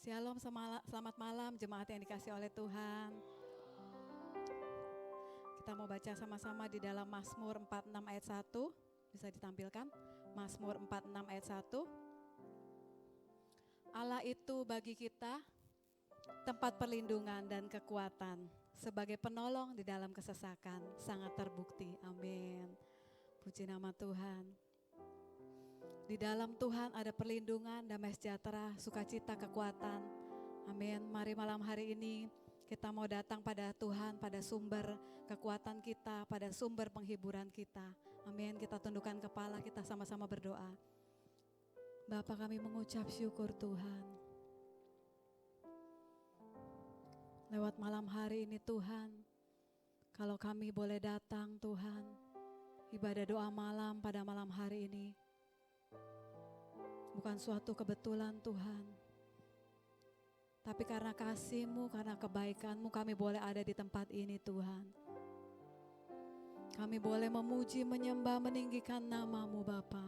Shalom, selamat malam jemaat yang dikasih oleh Tuhan. Kita mau baca sama-sama di dalam Mazmur 46 ayat 1. Bisa ditampilkan? Mazmur 46 ayat 1. Allah itu bagi kita tempat perlindungan dan kekuatan, sebagai penolong di dalam kesesakan, sangat terbukti. Amin. Puji nama Tuhan. Di dalam Tuhan ada perlindungan, damai sejahtera, sukacita, kekuatan. Amin. Mari malam hari ini kita mau datang pada Tuhan, pada sumber kekuatan kita, pada sumber penghiburan kita. Amin. Kita tundukkan kepala, kita sama-sama berdoa. Bapa, kami mengucap syukur Tuhan. Lewat malam hari ini Tuhan, kalau kami boleh datang Tuhan, ibadah doa malam pada malam hari ini, bukan suatu kebetulan Tuhan, tapi karena kasih-Mu, karena kebaikan-Mu kami boleh ada di tempat ini Tuhan. Kami boleh memuji, menyembah, meninggikan nama-Mu Bapa.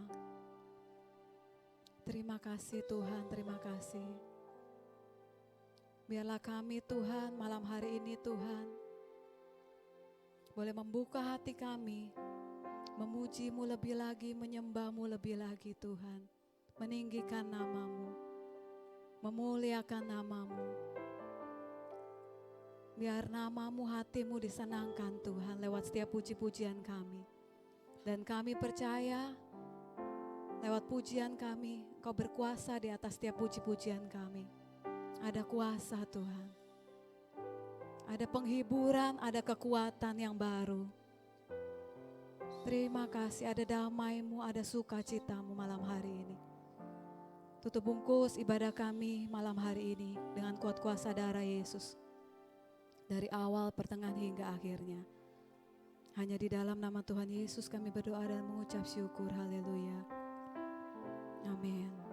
Terima kasih Tuhan, terima kasih. Biarlah kami Tuhan malam hari ini Tuhan boleh membuka hati kami, memuji-Mu lebih lagi, menyembah-Mu lebih lagi Tuhan. Meninggikan nama-Mu, memuliakan nama-Mu. Biar nama-Mu, hati-Mu disenangkan Tuhan lewat setiap puji-pujian kami. Dan kami percaya lewat pujian kami, Kau berkuasa di atas setiap puji-pujian kami. Ada kuasa Tuhan, ada penghiburan, ada kekuatan yang baru. Terima kasih, ada damai-Mu, ada sukacita-Mu malam hari ini. Tutup bungkus ibadah kami malam hari ini dengan kuat kuasa darah Yesus. Dari awal, pertengahan hingga akhirnya. Hanya di dalam nama Tuhan Yesus kami berdoa dan mengucap syukur. Haleluya. Amin.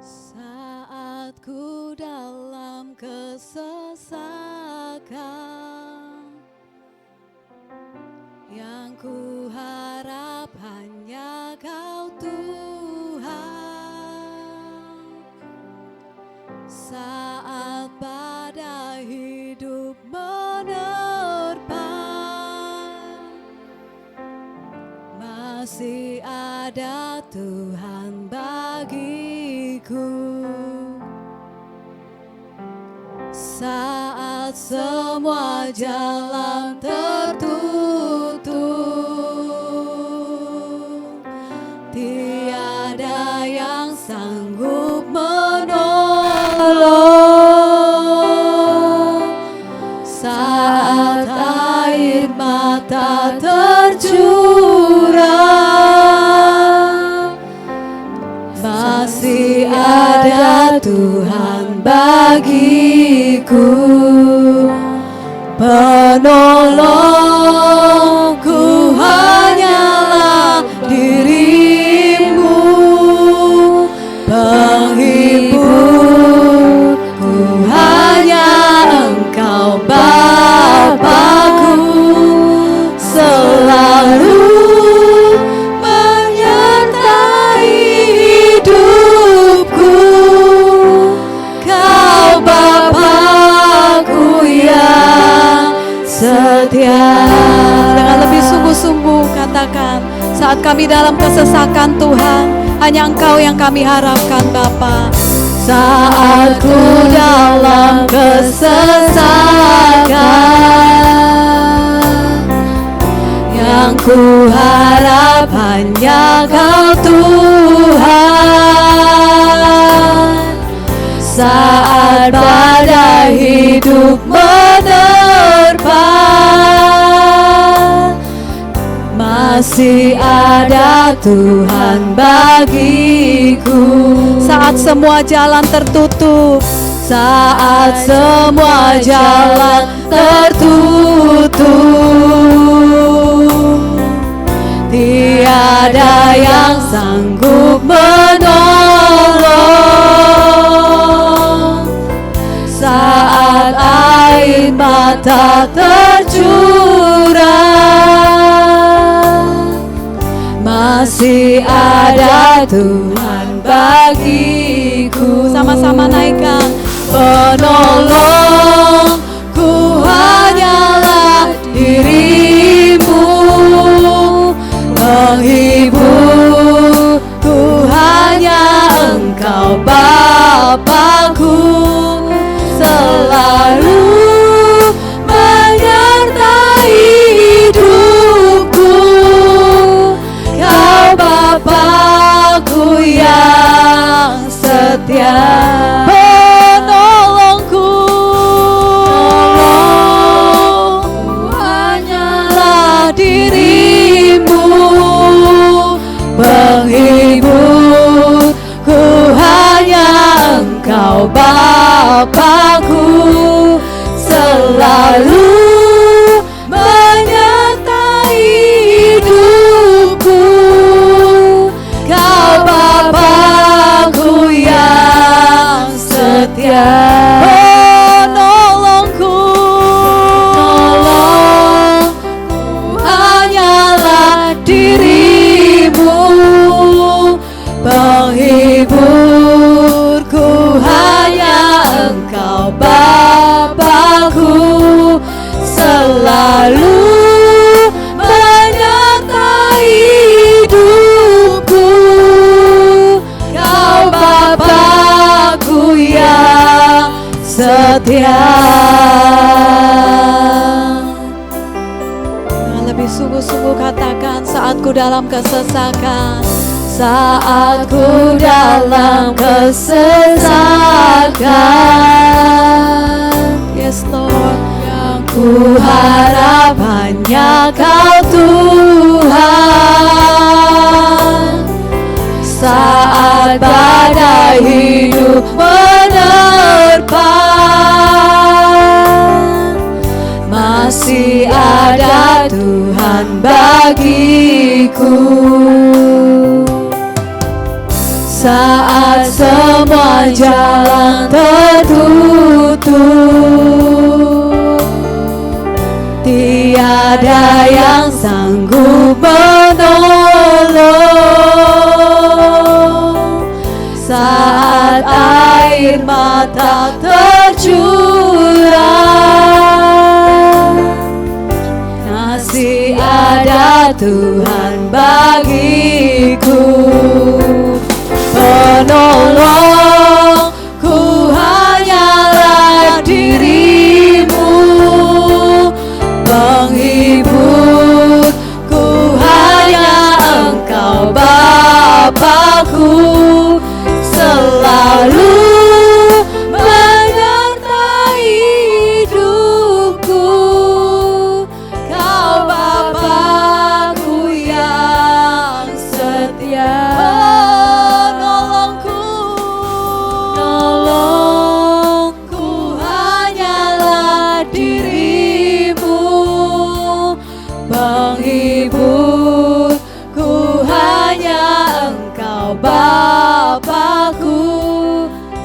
Saat ku dalam kesesakan, yang ku harap hanya Kau Tuhan. Saat badai hidup menerpa, masih ada Tuhan bagiku. Saat semua jalan tertutup, tiada yang sanggup menolong. Saat air mata tercurah, masih ada Tuhan bagiku. Penolongku hanyalah diri-Mu, penghiburku hanya Engkau Bapa-Ku. Selalu menyertai hidupku, Kau Bapa-Ku yang setia. Dengan lebih sungguh-sungguh katakan, saat kami dalam kesesakan Tuhan, hanya Engkau yang kami harapkan Bapa. Saat ku dalam kesesakan, yang ku harap hanya Kau Tuhan. Saat badai hidup menerpa, masih ada Tuhan bagiku. Saat semua jalan tertutup, saat semua jalan tertutup, tiada yang sanggup menolong. tak tercurah. Masih ada Tuhan bagiku. Sama-sama naikkan. Penolongku hanyalah dirimu, penghiburku hanya Engkau Bapa-Ku, selalu menyertai hidupku. Kau Bapa-Ku yang setia. Penolongku hanyalah dirimu, penghiburku hanya Engkau Bapa-Ku, selalu menyertai hidupku. Kau Bapa-Ku yang setia. Penolongku hanyalah dirimu, penghiburku hanya Engkau Bapa-Ku, selalu menyertai hidupku. Kau Bapa-Ku yang setia. Lebih sungguh-sungguh katakan, saat ku dalam kesesakan, saat ku dalam kesesakan. Yes Lord, yang ku harap hanya Kau Tuhan. Saat badai hidup menerpa, masih ada Tuhan bagiku. Saat semua jalan tertutup, tiada yang sanggup menolong. Saat air mata tercurah, masih ada Tuhan bagiku. Penolongku hanyalah dirimu, penghiburku hanya Engkau Bapa-Ku, selalu menyertai hidupku. Kau Bapa-Ku yang setia. Penolongku hanyalah dirimu, penghiburku hanya Engkau Bapa-Ku,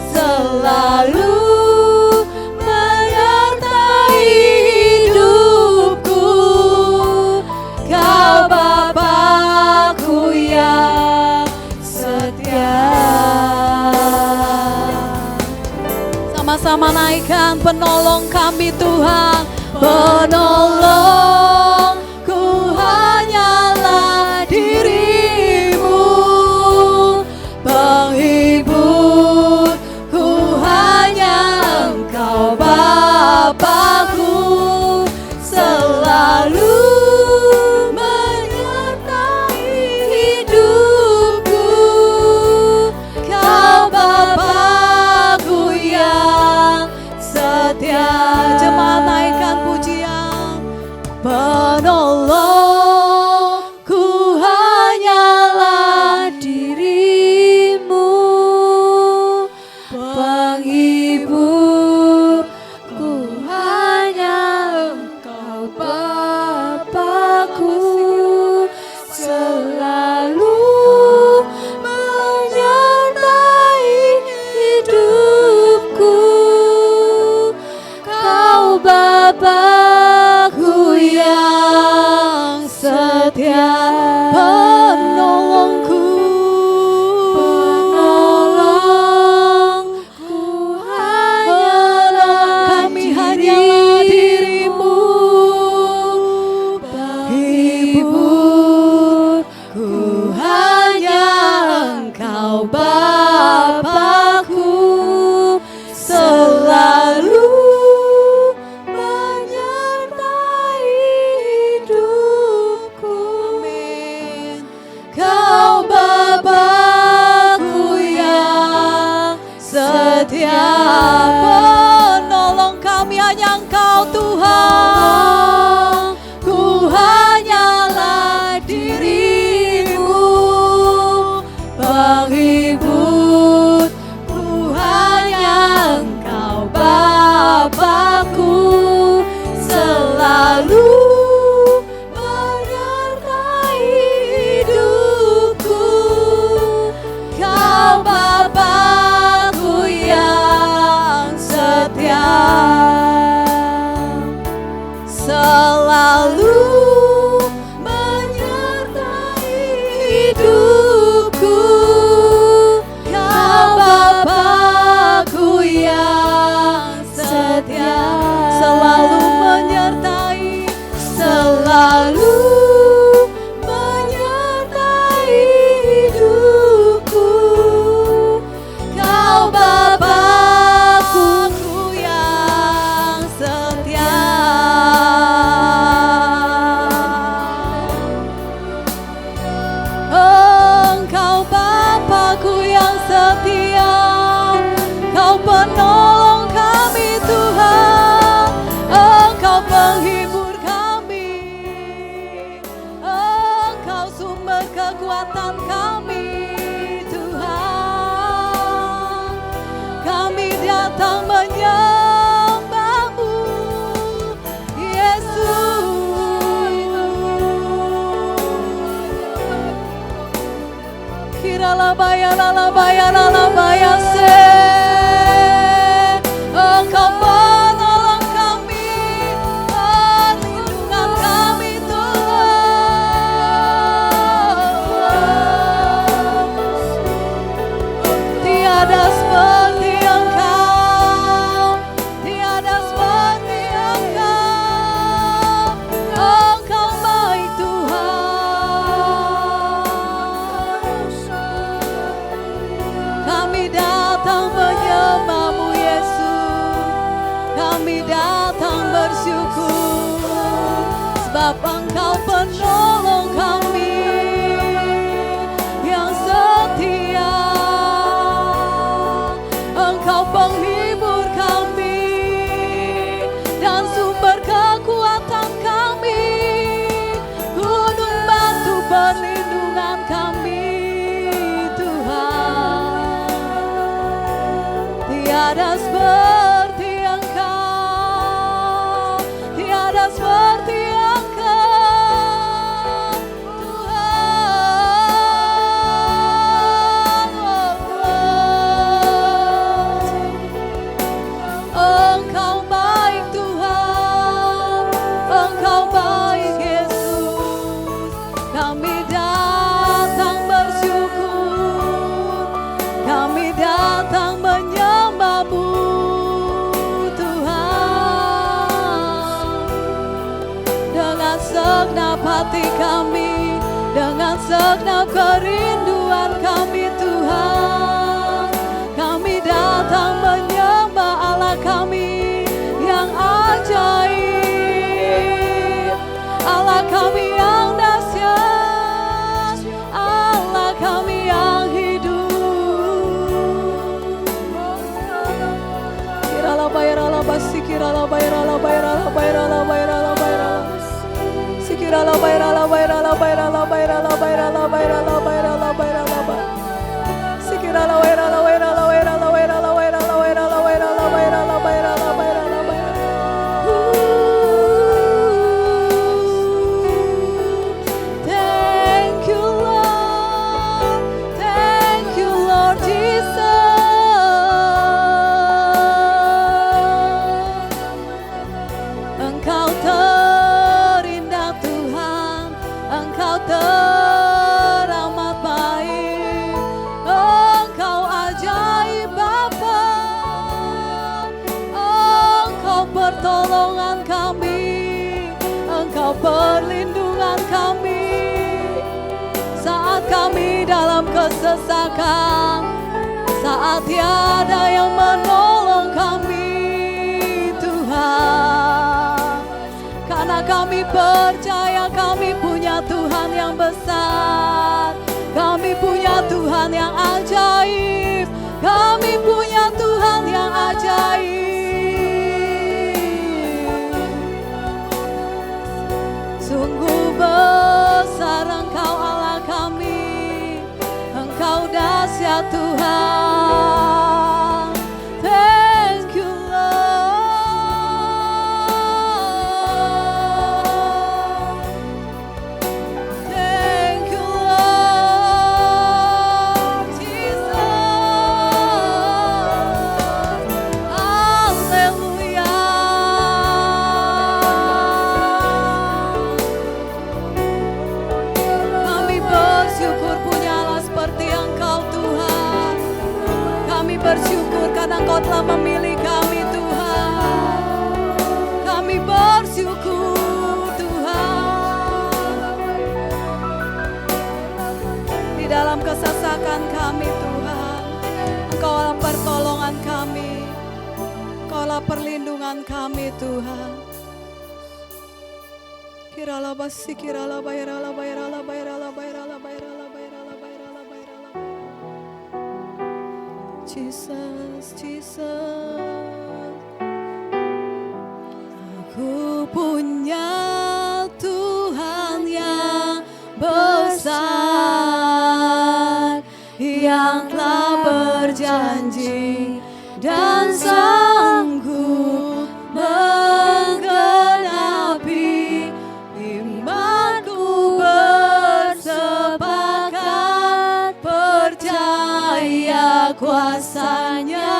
selalu menyertai hidupku. Kau Bapa-Ku yang setia. Sama-sama naikkan, penolong kami Tuhan. Penolongku hanyalah dirimu, penghiburku hanya Engkau Bapa-Ku, selalu menyertai hidupku. Kau Bapa-Ku yang setia. Jemaat naikkan pujian. hanya Engkau Bapa-Ku, selalu menyertai hidupku. Amin. Kau Bapa-Ku yang setia, penolong kami hanya Engkau Tuhan. Ku hanyalah dirimu, penghibur. Ku hanya Engkau Bapa-Ku, selalu menyertai hidupku. Kau Bapa-Ku yang setia, selalu menyertai hidupku. Kau Bapa-Ku yang setia, selalu menyertai, selalu menyertai hidupku. Kau Bapa-Ku yang setia. Engkau Bapa-Ku yang setia, Kau penolong kami Tuhan, Engkau penghibur kami, Engkau sumber kekuatan kami Tuhan. Kami datang menyembah-Mu Yesus. Kiralabaya se, Engkau penolong kami, perlindungan kami Tuhan. Tiada seperti Engkau, tiada seperti Engkau. Engkau baik Tuhan. Kami datang menyembah-Mu Yesus, kami datang bersyukur, sebab Engkau penolong kami yang setia, Engkau penghibur kami dan sumber kekuatan kami, gunung batu perlindungan kami Tuhan. Tiada seperti Engkau, tiada seperti Engkau Tuhan. Engkau baik Tuhan, Engkau baik Yesus. Kami datang bersyukur, kami datang menyembah-Mu Tuhan. Dengan segenap hati kami, dengan segenap kerinduan kami Tuhan, kami datang menyembah Allah kami yang ajaib, Allah kami yang dahsyat, Allah kami yang hidup. Thank you Lord, thank you Lord Jesus. Engkau terindah Tuhan, Engkau teramat dalam kesesakan, saat tiada yang menolong kami Tuhan. Karena kami percaya kami punya Tuhan yang besar, kami punya Tuhan yang ajaib, kami punya Tuhan yang ajaib. Sungguh besar Engkau Allah kami, Engkau dahsyat Tuhan. Thank you Lord, thank you Lord Jesus. Haleluya. Kami bersyukur punya Allah seperti Engkau Tuhan. Kami bersyukur karena Engkau telah memilih kami Tuhan. Kami bersyukur Tuhan. Di dalam kesesakan kami Tuhan, Engkau adalah pertolongan kami, Engkau adalah perlindungan kami Tuhan. Kirala basi kirala bayrala bayrala bayrala bayrala bayrala bayrala bayrala bayrala. Jesus, Jesus. Aku punya Tuhan yang besar, yang telah berjanji dan sanggup menggenapi imanku, bersepakat percaya kuasanya.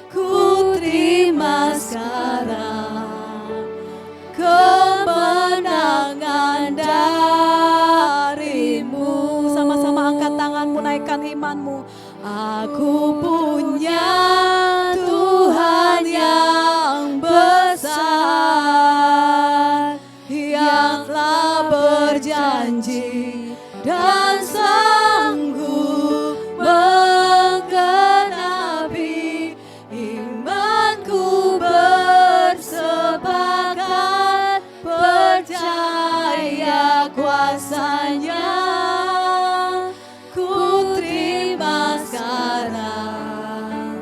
Ku terima sekarang kemenangan darimu. Sama-sama angkat tanganmu, naikkan imanmu. Aku punya Tuhan yang besar, yang telah berjanji dan sanggup menggenapi imanku, bersepakat percaya kuasanya. Ku terima sekarang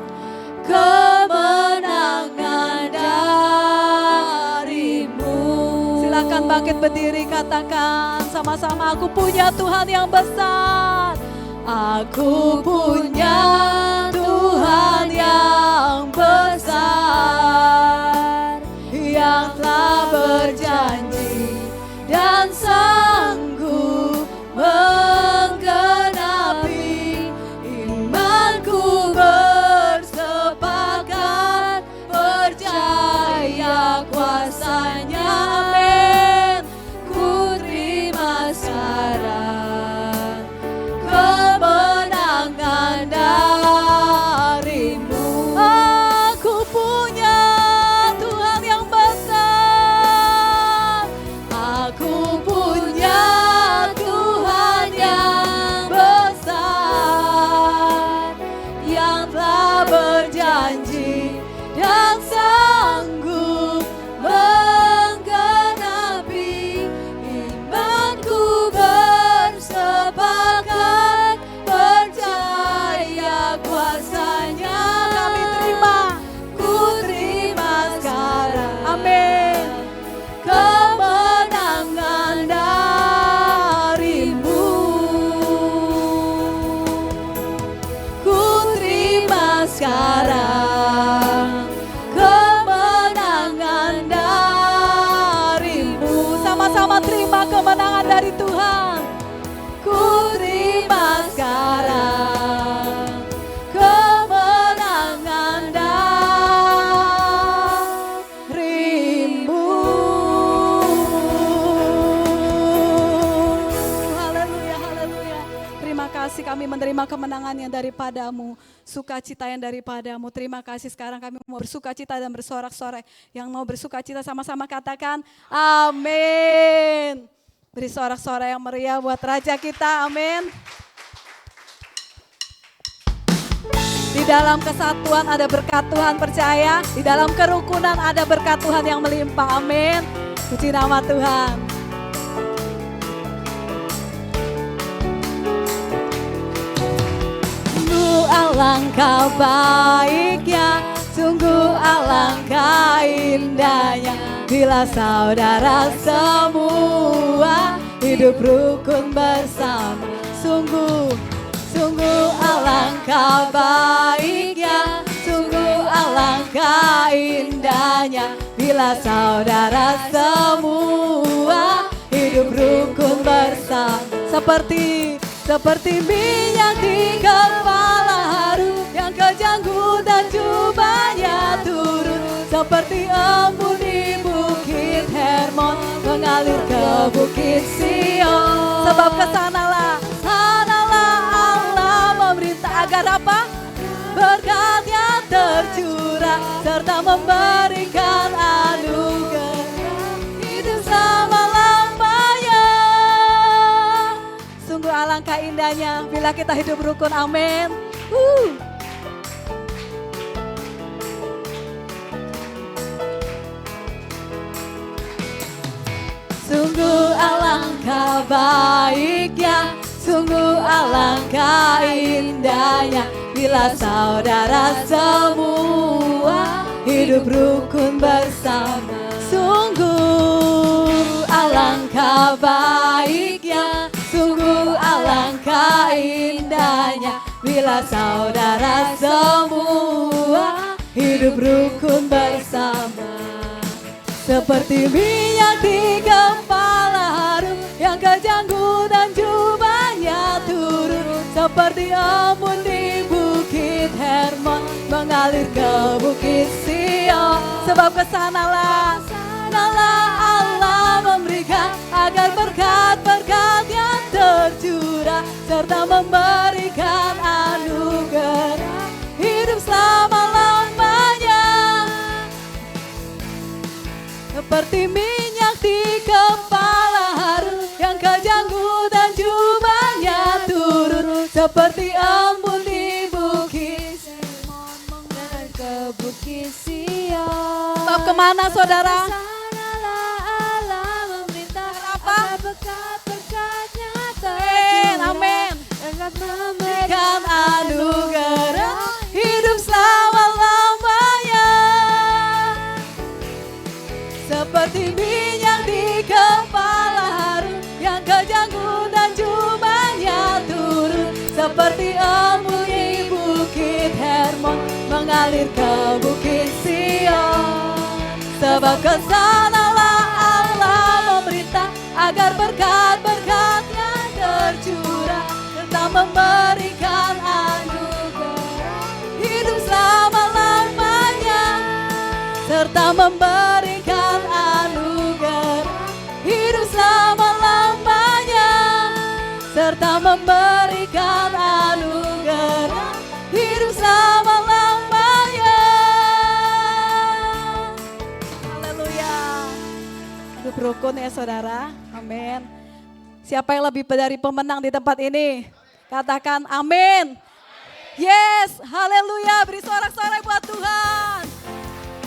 kemenangan darimu. Silakan bangkit berdiri, katakan sama-sama, aku punya Tuhan yang besar. Aku punya Tuhan yang besar, yang telah berjanji dan sanggup menggenapi imanku, bersepakat percaya kuasanya. Amin. Ku terima sekarang kemenangan darimu. Aku punya Tuhan yang besar, aku punya Tuhan yang besar, yang telah berjanji dan sanggup menggenapi imanku, bersepakat percaya kuasanya. Kami terima, ku terima sekarang. Amin. Kemenangan darimu. Ku terima sekarang kemenangan darimu. Sama-sama terima kemenangan dari Tuhan. Ku terima sekarang kemenangan darimu. Haleluya, haleluya. Terima kasih, kami menerima kemenangan yang daripadamu, sukacita yang daripadamu. Terima kasih, sekarang kami mau bersukacita dan bersorak-sorai. Yang mau bersukacita sama-sama katakan amin. Beri sorak-sorai yang meriah buat Raja kita, amin. Di dalam kesatuan ada berkat Tuhan, percaya. Di dalam kerukunan ada berkat Tuhan yang melimpah, amin. Puji nama Tuhan. Sungguh alangkah baiknya, sungguh alangkah indahnya, bila saudara semua hidup rukun bersama. Sungguh alangkah baiknya, sungguh alangkah indahnya, bila saudara semua hidup rukun bersama. Seperti minyak di kepala Harun, yang kejanggut dan jubahnya turun. Seperti embun di bukit Hermon, mengalir ke bukit Sion. Sebab kesanalah Allah memerintah agar apa? Berkatnya tercurah, serta memberikan anugerah hidup selama-lamanya. Sungguh alangkah indahnya bila kita hidup rukun, amin. Sungguh alangkah baiknya, sungguh alangkah indahnya, bila saudara semua hidup rukun bersama. Sungguh alangkah baiknya, sungguh alangkah indahnya, bila saudara semua hidup rukun bersama. Seperti minyak di kepala Harun, yang kejanggut dan jubahnya turun. Seperti embun di bukit Hermon, mengalir ke bukit Sion. Sebab kesanalah Allah memberikan, agar berkat-berkatnya tercurah, serta memberikan anugerah hidup selama-lamanya. Seperti minyak di kepala Harun, yang kejanggut dan jubahnya turun. Seperti embun di bukit Hermon, mengalir ke bukit Sion. Sebab kemana saudara? Kesanalah Allah memerintah, apa? Berkat-berkatnya tercurah, amin. Dan memberikan anugerah hidup selama-lamanya. Seperti minyak di kepala Harun, yang kejanggut dan jubahnya turun. Seperti embun di bukit Hermon, mengalir ke bukit Sion. Sebab kesanalah Allah memerintah, agar berkat-berkatnya tercurah, serta memberikan anugerah hidup selama-lamanya. Serta memberikan anugerah hidup selama-lamanya. Serta memberikan anugerah hidup selama-lamanya. Haleluya. Hidup rukun ya saudara, amin. Siapa yang lebih dari pemenang di tempat ini? Katakan amin. Yes, haleluya. Beri sorak-sorai buat Tuhan.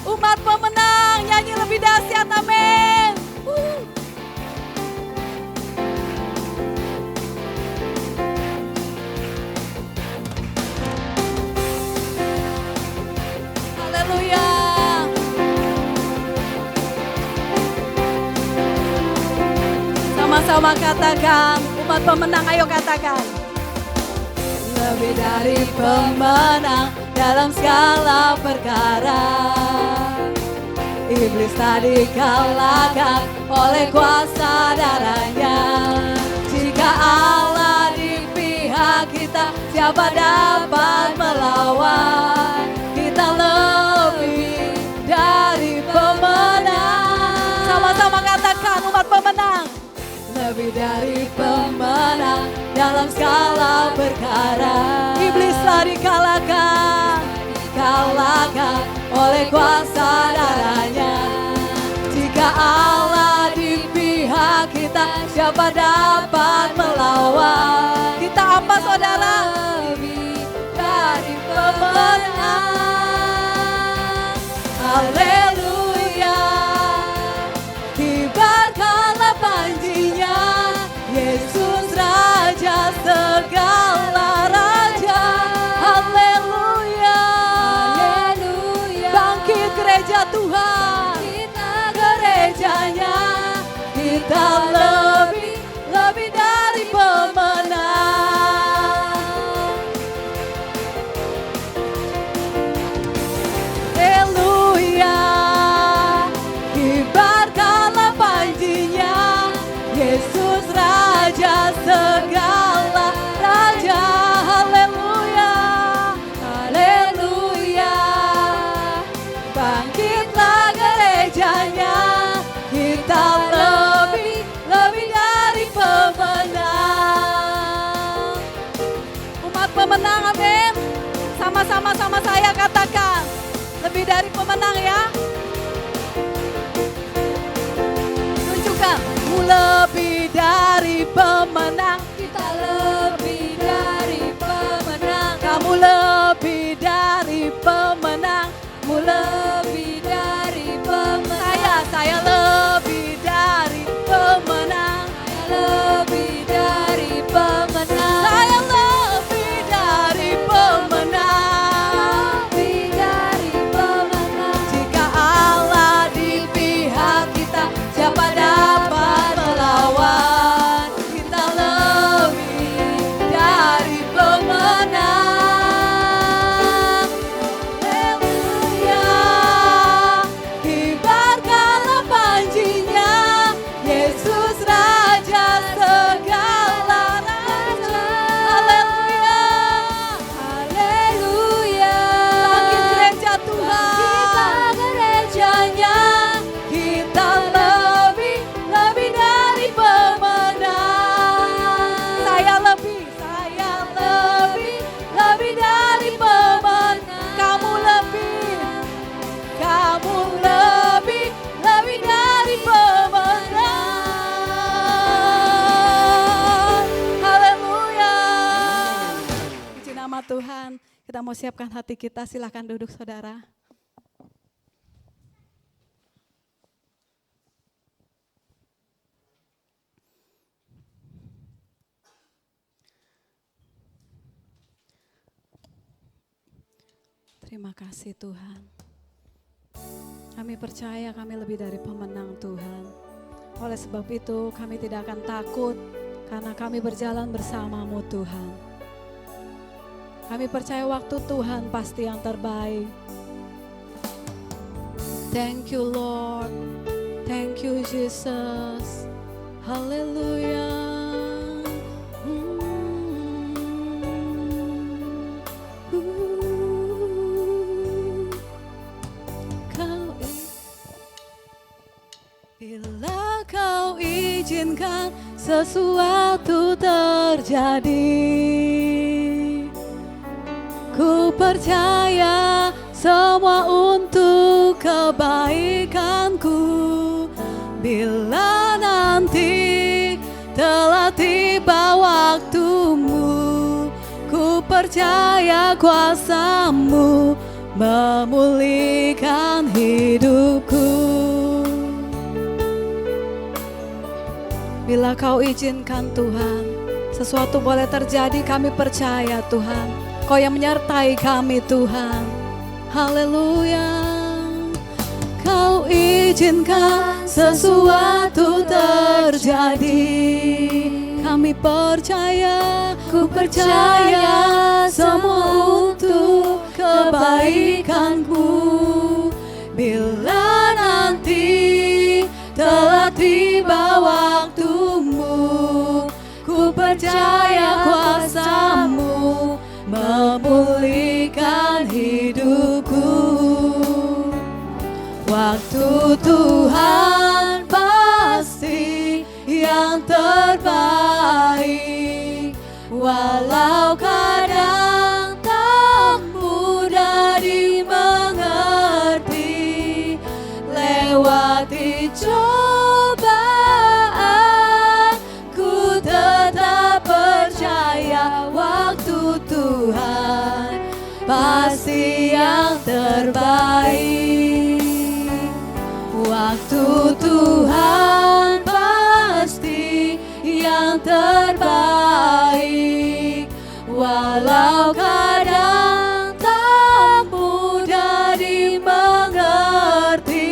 Umat pemenang, nyanyi lebih dahsyat, amin. Haleluya. Sama-sama katakan, umat pemenang, ayo katakan. Lebih dari pemenang dalam segala perkara, iblis tak dikalahkan oleh kuasa darahnya. Jika Allah di pihak kita, siapa dapat melawan? Kita lebih dari pemenang. Sama-sama katakan, umat pemenang. Lebih dari pemenang dalam segala perkara, iblis telah dikalahkan oleh kuasa darahnya. Jika Allah di pihak kita, siapa dapat melawan? Kita apa saudara? Lebih dari pemenang. Haleluya, kibarkanlah panjinya, Yesus Raja segala raja. Haleluya, Haleluya. bangkit gereja Tuhan, Kita gerejanya, kita lebih dari pemenang. Haleluya, kibarkanlah panjinya, Yesus Raja segala raja. Haleluya, haleluya, bangkitlah gerejanya, kita lebih dari pemenang. Umat pemenang, amin. Sama-sama sama saya katakan, lebih dari pemenang ya. Tunjukkan, lebih dari pemenang. Kita lebih dari pemenang. Kamu lebih dari pemenang. Lebih dari pemenang. Saya lebih dari pemenang. Lebih dari pemenang. Saya lebih dari pemenang. Lebih dari pemenang. Jika Allah di pihak kita, siapa dapat melawan? Kita lebih dari pemenang. Haleluya, kibarkanlah panjinya, Yesus Raja segala raja. Haleluya, Haleluya. bangkit gereja Tuhan, Kita gerejanya, kita lebih dari pemenang. Saya lebih dari pemenang. Kamu lebih dari pemenang. Haleluya. Puji nama Tuhan. Kita mau siapkan hati kita, silakan duduk saudara. Terima kasih Tuhan. Kami percaya kami lebih dari pemenang Tuhan. Oleh sebab itu kami tidak akan takut karena kami berjalan bersamamu Tuhan. Kami percaya waktu Tuhan pasti yang terbaik. Thank you Lord. Thank you Jesus. Haleluya. Bila kau izinkan sesuatu terjadi, ku percaya semua untuk kebaikanku. Bila nanti telah tiba waktumu, ku percaya kuasa-Mu memulihkan hidupku. Bila kau izinkan Tuhan, sesuatu boleh terjadi, kami percaya Tuhan. Kau yang menyertai kami Tuhan. Haleluya. Kau izinkan sesuatu terjadi. Kami percaya, ku percaya semua untuk kebaikanku. Bila nanti telah tiba waktumu, ku percaya kuasa-Mu memulihkan hidupku. Waktu Tuhan pasti yang terbaik, walau kadang tak mudah dimengerti. Lewati cobaan pasti yang terbaik. Waktu Tuhan pasti yang terbaik. Walau kadang tak mudah dimengerti,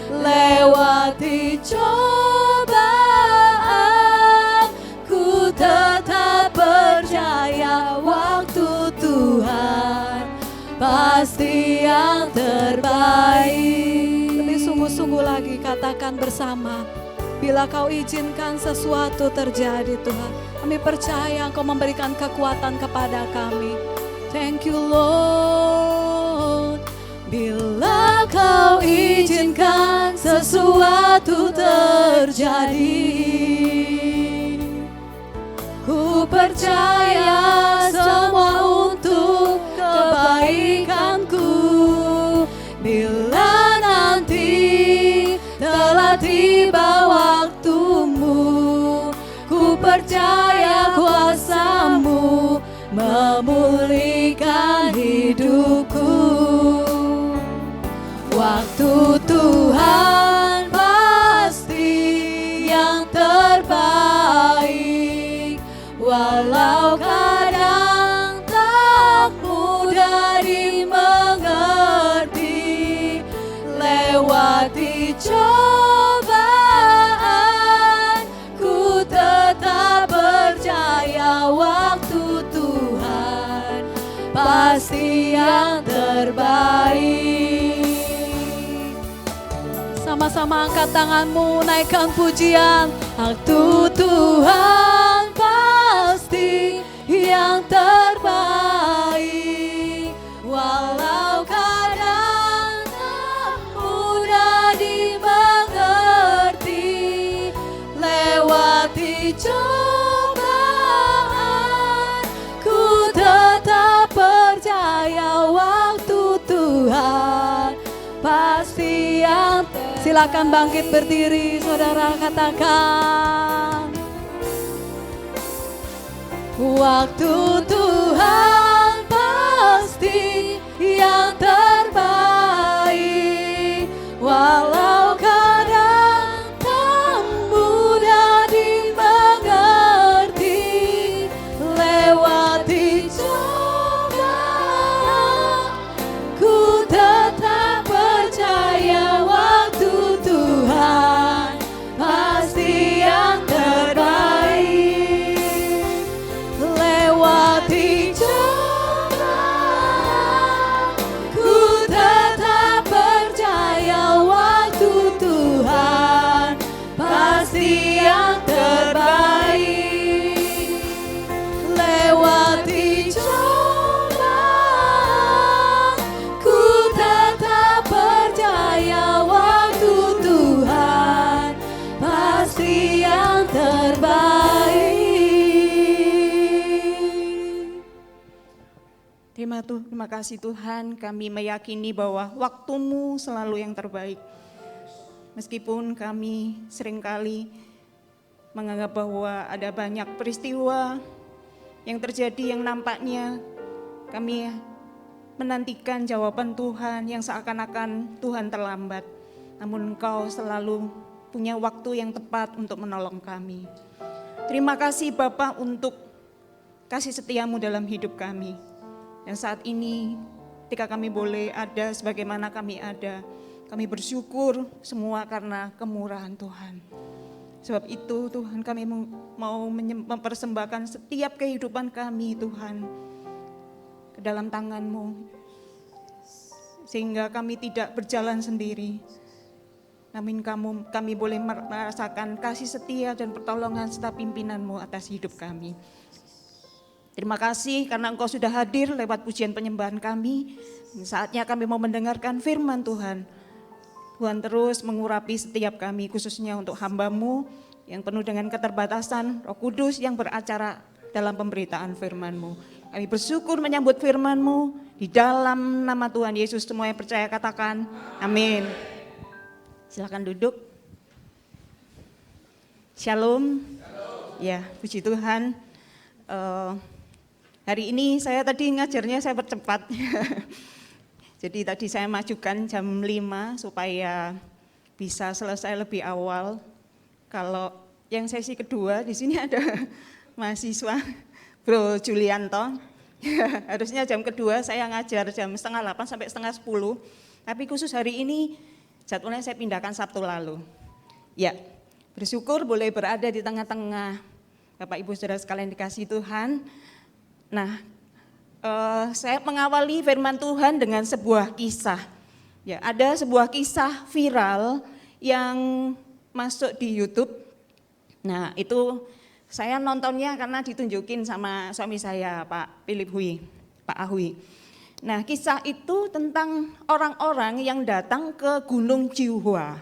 lewati cobaan, ku tetap percaya waktu Tuhan pasti yang terbaik. Lebih sungguh-sungguh lagi katakan bersama, bila kau izinkan sesuatu terjadi Tuhan, kami percaya Engkau memberikan kekuatan kepada kami. Thank you Lord. Bila kau izinkan sesuatu terjadi, ku percaya semua untuk kebaikanku. Bila nanti telah tiba waktumu, ku percaya kuasa-Mu memulihkan hidupku. Waktu Tuhan pasti yang terbaik. Walau kadang tak mudah dimengerti, lewati cobaan, ku tetap percaya waktu Tuhan pasti yang terbaik. Sama-sama angkat tanganmu, naikkan pujian. Waktu Tuhan pasti yang terbaik. Walau kadang tak mudah dimengerti, lewati cobaan, ku tetap percaya waktu Tuhan pasti yang terbaik. Silakan bangkit berdiri, saudara, katakan. Waktu Tuhan pasti yang terbaik. Walau kadang tak mudah dimengerti, lewati cobaan, ku tetap percaya waktu Tuhan pasti yang terbaik. Lewati cobaan, ku tetap percaya waktu Tuhan pasti yang terbaik. Lewati cobaan, ku tetap percaya waktu Tuhan pasti yang terbaik. Terima kasih Tuhan, kami meyakini bahwa waktu-Mu selalu yang terbaik. Meskipun kami seringkali menganggap bahwa ada banyak peristiwa yang terjadi yang nampaknya kami menantikan jawaban Tuhan yang seakan-akan Tuhan terlambat. Namun Engkau selalu punya waktu yang tepat untuk menolong kami. Terima kasih Bapa untuk kasih setia-Mu dalam hidup kami. Dan saat ini ketika kami boleh ada sebagaimana kami ada, kami bersyukur semua karena kemurahan Tuhan. Sebab itu Tuhan, kami mau mempersembahkan setiap kehidupan kami Tuhan ke dalam tangan-Mu, sehingga kami tidak berjalan sendiri, namun kami boleh merasakan kasih setia dan pertolongan serta pimpinan-Mu atas hidup kami. Terima kasih karena Engkau sudah hadir lewat pujian penyembahan kami. Saatnya kami mau mendengarkan firman Tuhan. Tuhan terus mengurapi setiap kami, khususnya untuk hamba-Mu yang penuh dengan keterbatasan, Roh Kudus yang beracara dalam pemberitaan firman-Mu. Kami bersyukur menyambut firman-Mu di dalam nama Tuhan Yesus. Semua yang percaya katakan amin. Silakan duduk. Shalom. Ya, puji Tuhan. hari ini saya tadi ngajarnya saya percepat. Jadi tadi saya majukan jam 5 supaya bisa selesai lebih awal. Kalau yang sesi kedua di sini ada mahasiswa Bro Julianto. Harusnya jam kedua saya ngajar jam 7:30 sampai 7:30. Tapi khusus hari ini jadwalnya saya pindahkan Sabtu lalu. Ya, bersyukur boleh berada di tengah-tengah Bapak Ibu Saudara sekalian dikasihi Tuhan. Nah, saya mengawali firman Tuhan dengan sebuah kisah. Ya, ada sebuah kisah viral yang masuk di YouTube. Nah, itu saya nontonnya karena ditunjukin sama suami saya, Pak Philip Hui, Pak Ahui. Nah, kisah itu tentang orang-orang yang datang ke Gunung Jiuhua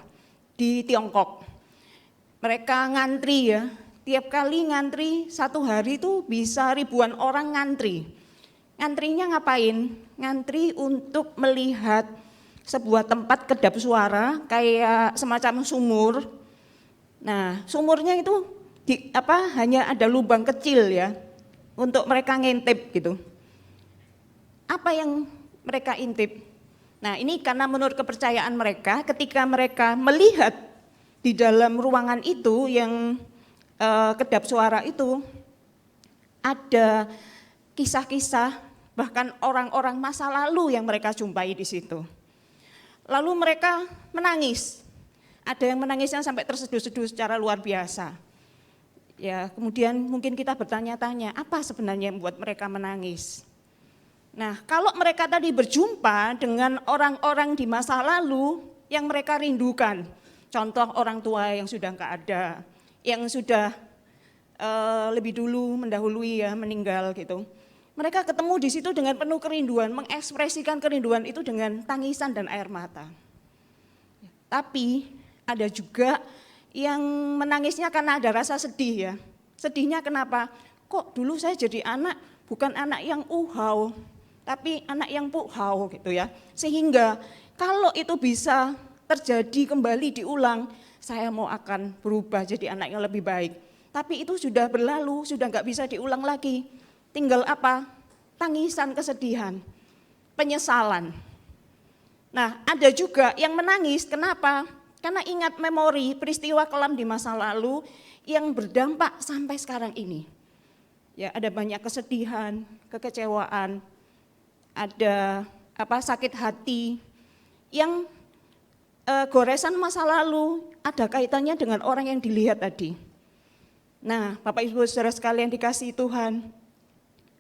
di Tiongkok. Mereka ngantri ya. Tiap kali ngantri satu hari itu bisa ribuan orang ngantri. Ngantrinya ngapain? Ngantri untuk melihat sebuah tempat kedap suara kayak semacam sumur. Nah, sumurnya itu hanya ada lubang kecil ya untuk mereka ngintip gitu. Apa yang mereka intip? Nah, ini karena menurut kepercayaan mereka ketika mereka melihat di dalam ruangan itu yang kedap suara itu ada kisah-kisah bahkan orang-orang masa lalu yang mereka jumpai di situ. Lalu mereka menangis. Ada yang menangisnya sampai terseduh-seduh secara luar biasa. Ya, kemudian mungkin kita bertanya-tanya, apa sebenarnya yang membuat mereka menangis? Nah, kalau mereka tadi berjumpa dengan orang-orang di masa lalu yang mereka rindukan, contoh orang tua yang sudah enggak ada, yang sudah lebih dulu mendahului ya meninggal gitu. Mereka ketemu di situ dengan penuh kerinduan, mengekspresikan kerinduan itu dengan tangisan dan air mata. Tapi ada juga yang menangisnya karena ada rasa sedih ya. Sedihnya kenapa? Kok dulu saya jadi anak bukan anak yang uhau, tapi anak yang puhau gitu ya. Sehingga kalau itu bisa terjadi kembali diulang, saya mau akan berubah jadi anak yang lebih baik. Tapi itu sudah berlalu, sudah enggak bisa diulang lagi. Tinggal apa? Tangisan kesedihan, penyesalan. Nah, ada juga yang menangis, kenapa? Karena ingat memori peristiwa kelam di masa lalu yang berdampak sampai sekarang ini. Ya, ada banyak kesedihan, kekecewaan, ada sakit hati yang goresan masa lalu ada kaitannya dengan orang yang dilihat tadi. Nah, Bapak Ibu Saudara sekalian dikasihi Tuhan,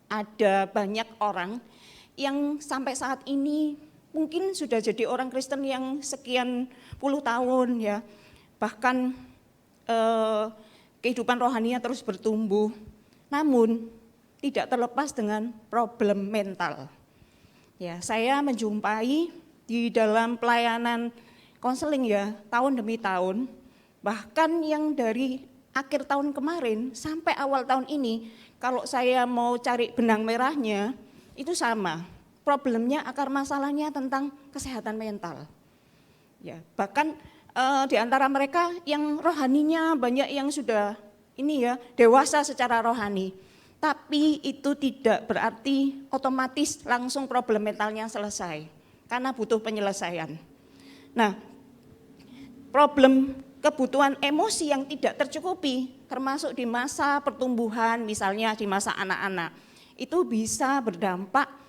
ada banyak orang yang sampai saat ini mungkin sudah jadi orang Kristen yang sekian puluh tahun ya, bahkan kehidupan rohaninya terus bertumbuh, namun tidak terlepas dengan problem mental. Ya, saya menjumpai di dalam pelayanan konseling ya tahun demi tahun, bahkan yang dari akhir tahun kemarin sampai awal tahun ini, kalau saya mau cari benang merahnya itu sama. Problemnya, akar masalahnya tentang kesehatan mental. Ya, bahkan di antara mereka yang rohaninya banyak yang sudah dewasa secara rohani. Tapi itu tidak berarti otomatis langsung problem mentalnya selesai, karena butuh penyelesaian. Nah, problem kebutuhan emosi yang tidak tercukupi, termasuk di masa pertumbuhan, misalnya di masa anak-anak, itu bisa berdampak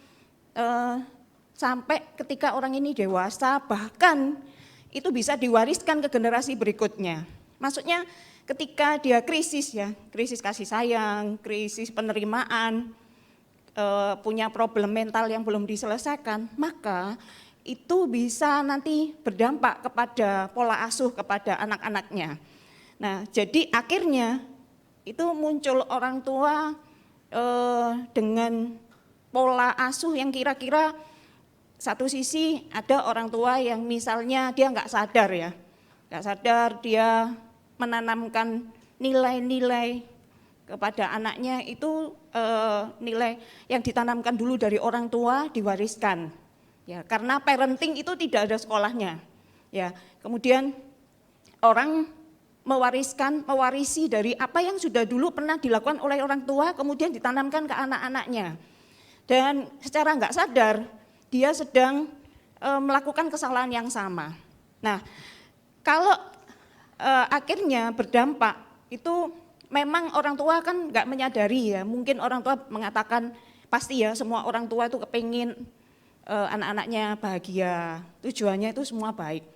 sampai ketika orang ini dewasa, bahkan itu bisa diwariskan ke generasi berikutnya. Maksudnya ketika dia krisis ya, krisis kasih sayang, krisis penerimaan, punya problem mental yang belum diselesaikan, maka itu bisa nanti berdampak kepada pola asuh kepada anak-anaknya. Nah, jadi akhirnya itu muncul orang tua dengan pola asuh yang kira-kira satu sisi ada orang tua yang misalnya dia nggak sadar dia menanamkan nilai-nilai kepada anaknya itu nilai yang ditanamkan dulu dari orang tua diwariskan. Ya, karena parenting itu tidak ada sekolahnya. Ya, kemudian orang mewarisi dari apa yang sudah dulu pernah dilakukan oleh orang tua, kemudian ditanamkan ke anak-anaknya. Dan secara nggak sadar, dia sedang melakukan kesalahan yang sama. Nah, kalau akhirnya berdampak, itu memang orang tua kan nggak menyadari ya, mungkin orang tua mengatakan, pasti ya semua orang tua itu kepingin anak-anaknya bahagia, tujuannya itu semua baik.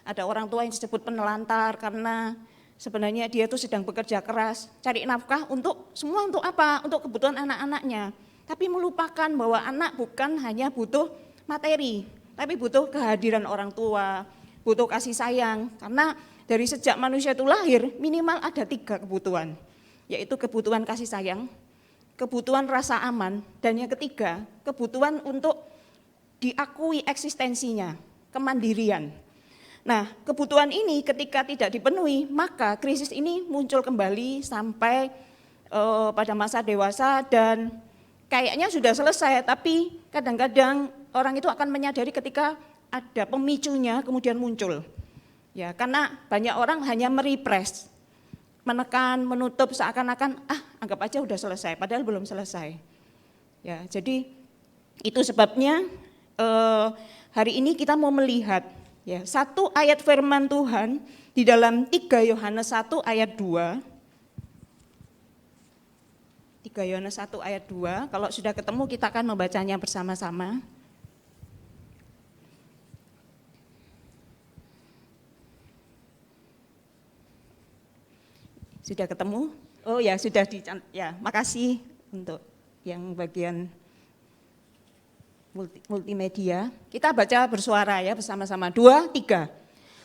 Ada orang tua yang disebut penelantar karena sebenarnya dia itu sedang bekerja keras, cari nafkah untuk semua untuk apa? Untuk kebutuhan anak-anaknya. Tapi melupakan bahwa anak bukan hanya butuh materi, tapi butuh kehadiran orang tua, butuh kasih sayang. Karena dari sejak manusia itu lahir minimal ada 3 kebutuhan, yaitu kebutuhan kasih sayang, kebutuhan rasa aman, dan yang ketiga kebutuhan untuk diakui eksistensinya, kemandirian. Nah, kebutuhan ini ketika tidak dipenuhi, maka krisis ini muncul kembali sampai pada masa dewasa dan kayaknya sudah selesai, tapi kadang-kadang orang itu akan menyadari ketika ada pemicunya kemudian muncul. Ya, karena banyak orang hanya merepress, menekan, menutup seakan-akan anggap aja udah selesai, padahal belum selesai. Ya, jadi itu sebabnya hari ini kita mau melihat ya, satu ayat firman Tuhan di dalam 3 Yohanes 1 ayat 2. 3 Yohanes 1 ayat 2, kalau sudah ketemu kita akan membacanya bersama-sama. Sudah ketemu? Oh ya, sudah ya, makasih untuk yang bagian multimedia. Kita baca bersuara ya bersama-sama. 2, 3.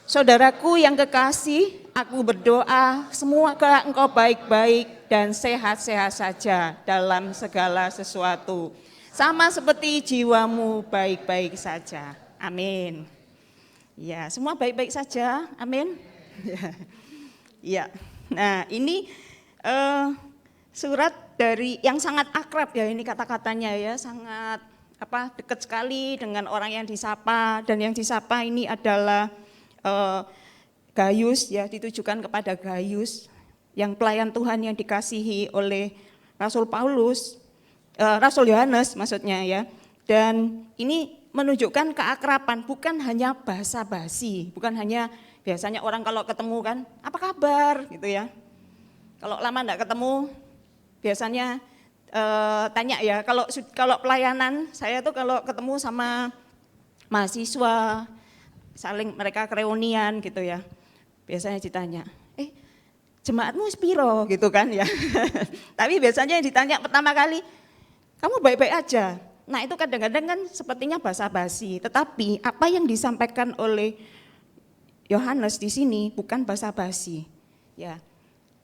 Saudaraku yang kekasih, aku berdoa semoga engkau baik-baik dan sehat-sehat saja dalam segala sesuatu. Sama seperti jiwamu baik-baik saja. Amin. Ya, semua baik-baik saja. Amin. Ya. Nah, ini surat dari yang sangat akrab ya, ini kata-katanya ya, sangat dekat sekali dengan orang yang disapa, dan yang disapa ini adalah Gaius ya, ditujukan kepada Gaius yang pelayan Tuhan yang dikasihi oleh Rasul Paulus, Rasul Yohanes maksudnya ya. Dan ini menunjukkan keakraban, bukan hanya basa-basi, bukan hanya biasanya orang kalau ketemu kan, apa kabar gitu ya. Kalau lama enggak ketemu biasanya tanya ya, kalau pelayanan saya tuh kalau ketemu sama mahasiswa, saling mereka kereunian gitu ya, biasanya ditanya, jemaatmu spiro gitu kan ya. Tapi biasanya yang ditanya pertama kali, kamu baik-baik aja. Nah itu kadang-kadang kan sepertinya basa-basi, tetapi apa yang disampaikan oleh Yohanes di sini bukan basa-basi, ya.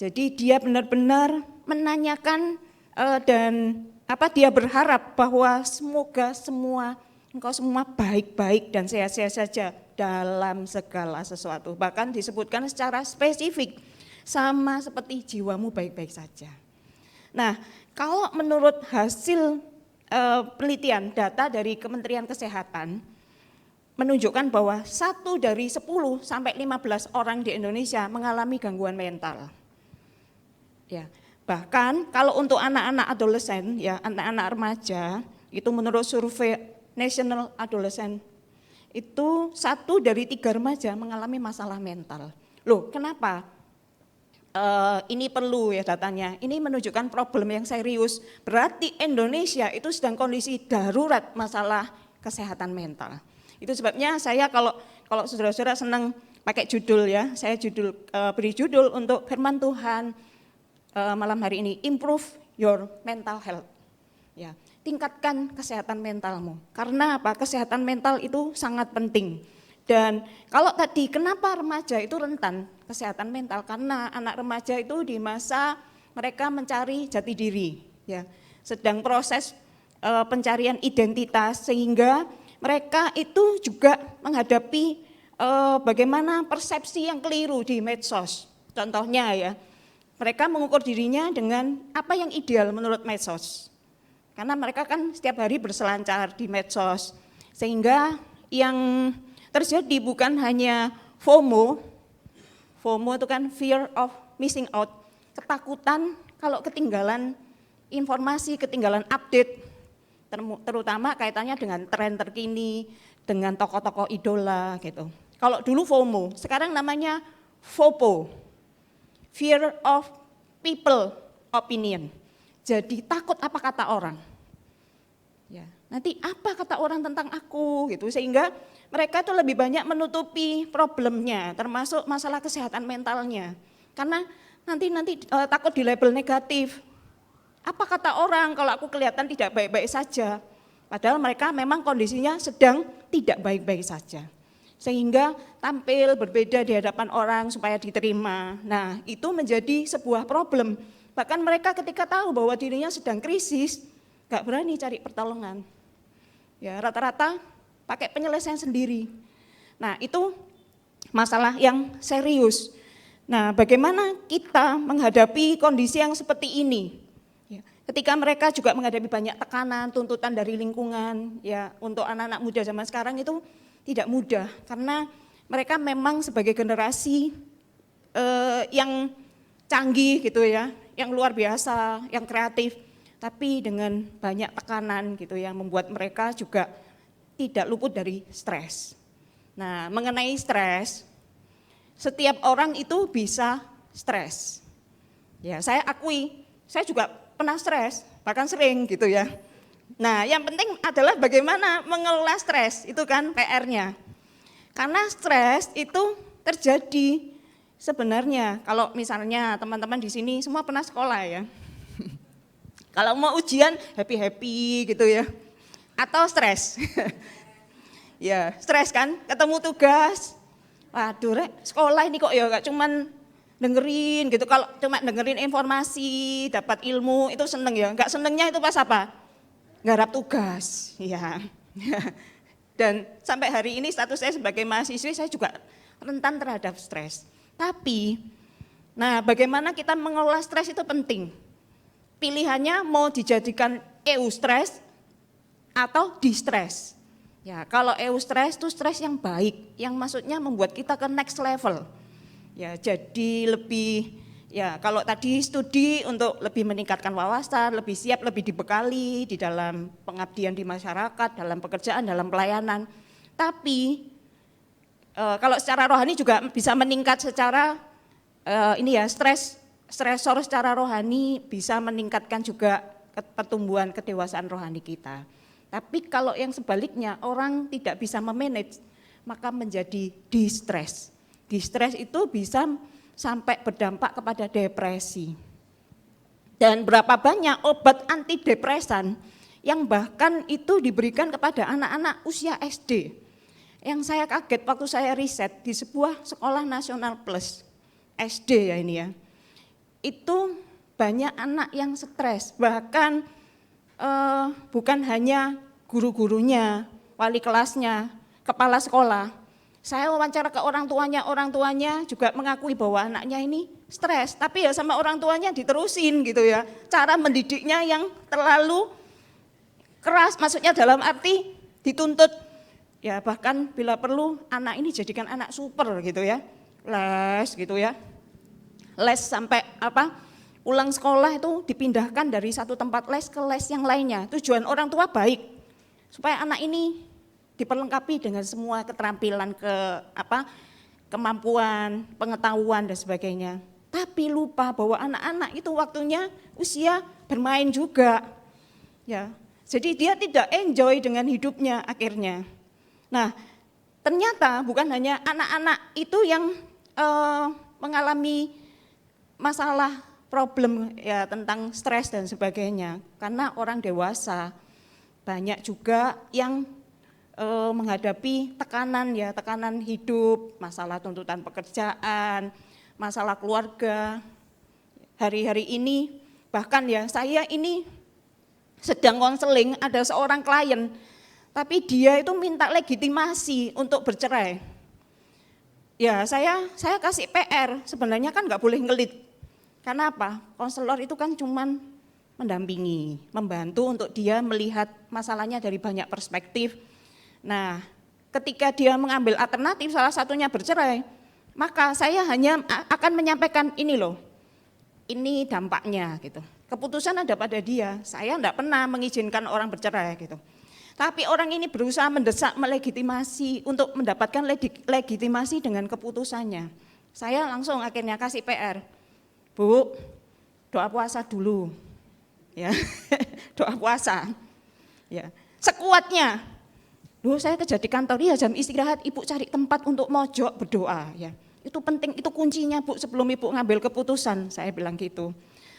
Jadi dia benar-benar menanyakan dan dia berharap bahwa semoga engkau semua baik-baik dan sehat-sehat saja dalam segala sesuatu. Bahkan disebutkan secara spesifik, sama seperti jiwamu baik-baik saja. Nah, kalau menurut hasil penelitian data dari Kementerian Kesehatan menunjukkan bahwa 1 dari 10 sampai 15 orang di Indonesia mengalami gangguan mental. Ya. Bahkan kalau untuk anak-anak adolesen, ya anak-anak remaja, itu menurut survei National Adolescent, itu 1 dari 3 remaja mengalami masalah mental. Loh, kenapa? Ini perlu ya datanya, ini menunjukkan problem yang serius. Berarti Indonesia itu sedang kondisi darurat masalah kesehatan mental. Itu sebabnya saya kalau saudara-saudara senang pakai judul ya, saya beri judul untuk firman Tuhan malam hari ini, improve your mental health. Ya, tingkatkan kesehatan mentalmu. Karena apa? Kesehatan mental itu sangat penting. Dan kalau tadi kenapa remaja itu rentan kesehatan mental? Karena anak remaja itu di masa mereka mencari jati diri, ya, sedang proses pencarian identitas, sehingga mereka itu juga menghadapi bagaimana persepsi yang keliru di medsos. Contohnya ya, mereka mengukur dirinya dengan apa yang ideal menurut medsos. Karena mereka kan setiap hari berselancar di medsos. Sehingga yang terjadi bukan hanya FOMO FOMO itu kan fear of missing out, ketakutan kalau ketinggalan informasi, ketinggalan update, terutama kaitannya dengan tren terkini, dengan tokoh-tokoh idola gitu. Kalau dulu FOMO, sekarang namanya FOPO, fear of people opinion. Jadi takut apa kata orang. Ya, nanti apa kata orang tentang aku gitu, sehingga mereka itu lebih banyak menutupi problemnya, termasuk masalah kesehatan mentalnya. Karena nanti takut di label negatif. Apa kata orang kalau aku kelihatan tidak baik-baik saja? Padahal mereka memang kondisinya sedang tidak baik-baik saja. Sehingga tampil berbeda di hadapan orang supaya diterima. Nah, itu menjadi sebuah problem. Bahkan mereka ketika tahu bahwa dirinya sedang krisis, gak berani cari pertolongan. Ya, rata-rata pakai penyelesaian sendiri. Nah, itu masalah yang serius. Nah, bagaimana kita menghadapi kondisi yang seperti ini? Ya, ketika mereka juga menghadapi banyak tekanan, tuntutan dari lingkungan, ya untuk anak-anak muda zaman sekarang itu tidak mudah, karena mereka memang sebagai generasi yang canggih gitu ya, yang luar biasa, yang kreatif, tapi dengan banyak tekanan gitu yang membuat mereka juga tidak luput dari stres. Nah, mengenai stres, setiap orang itu bisa stres. Ya, saya akui, saya juga pernah stres, bahkan sering gitu ya. Nah, yang penting adalah bagaimana mengelola stres, itu kan PR-nya. Karena stres itu terjadi sebenarnya, kalau misalnya teman-teman di sini semua pernah sekolah ya. Kalau mau ujian happy-happy gitu ya, atau stres. Ya, stres kan, ketemu tugas, waduh sekolah ini kok ya gak cuman dengerin gitu, kalau cuma dengerin informasi, dapat ilmu itu seneng ya, gak senengnya itu pas apa? Garap tugas, ya. Dan sampai hari ini status saya sebagai mahasiswi saya juga rentan terhadap stres. Tapi, nah bagaimana kita mengelola stres itu penting. Pilihannya mau dijadikan eustress atau distress. Ya, kalau eustress itu stres yang baik, yang maksudnya membuat kita ke next level. Ya, jadi lebih, ya kalau tadi studi untuk lebih meningkatkan wawasan, lebih siap, lebih dibekali di dalam pengabdian di masyarakat, dalam pekerjaan, dalam pelayanan. Tapi kalau secara rohani juga bisa meningkat secara stresor secara rohani bisa meningkatkan juga pertumbuhan kedewasaan rohani kita. Tapi kalau yang sebaliknya orang tidak bisa memanage, maka menjadi distress. Distress itu bisa sampai berdampak kepada depresi. Dan berapa banyak obat antidepresan yang bahkan itu diberikan kepada anak-anak usia SD. Yang saya kaget waktu saya riset di sebuah sekolah nasional plus, SD ya ini ya. Itu banyak anak yang stres, bahkan bukan hanya guru-gurunya, wali kelasnya, kepala sekolah. Saya wawancara ke orang tuanya juga mengakui bahwa anaknya ini stres, tapi ya sama orang tuanya diterusin gitu ya. Cara mendidiknya yang terlalu keras, maksudnya dalam arti dituntut. Ya bahkan bila perlu anak ini jadikan anak super gitu ya. Les gitu ya. Les sampai pulang sekolah itu dipindahkan dari satu tempat les ke les yang lainnya. Tujuan orang tua baik, supaya anak ini diperlengkapi dengan semua keterampilan, kemampuan, pengetahuan dan sebagainya. Tapi lupa bahwa anak-anak itu waktunya usia bermain juga. Ya, jadi dia tidak enjoy dengan hidupnya akhirnya. Nah, ternyata bukan hanya anak-anak itu yang mengalami masalah problem ya tentang stres dan sebagainya. Karena orang dewasa banyak juga yang menghadapi tekanan hidup, masalah tuntutan pekerjaan, masalah keluarga. Hari-hari ini bahkan ya saya ini sedang konseling, ada seorang klien, tapi dia itu minta legitimasi untuk bercerai. Ya saya kasih PR, sebenarnya kan nggak boleh ngelit. Karena apa? Konselor itu kan cuman mendampingi, membantu untuk dia melihat masalahnya dari banyak perspektif. Nah, ketika dia mengambil alternatif salah satunya bercerai, Maka saya hanya akan menyampaikan ini loh, ini dampaknya gitu. Keputusan ada pada dia, saya enggak pernah mengizinkan orang bercerai gitu. Tapi orang ini berusaha mendesak, melegitimasi untuk mendapatkan legitimasi dengan keputusannya. Saya langsung akhirnya kasih PR, Bu, doa puasa dulu, ya, doa puasa, ya, sekuatnya. Loh, saya kerja di kantor, ya jam istirahat, Ibu cari tempat untuk mojok berdoa, ya. Itu penting, itu kuncinya Bu sebelum Ibu ngambil keputusan, saya bilang gitu.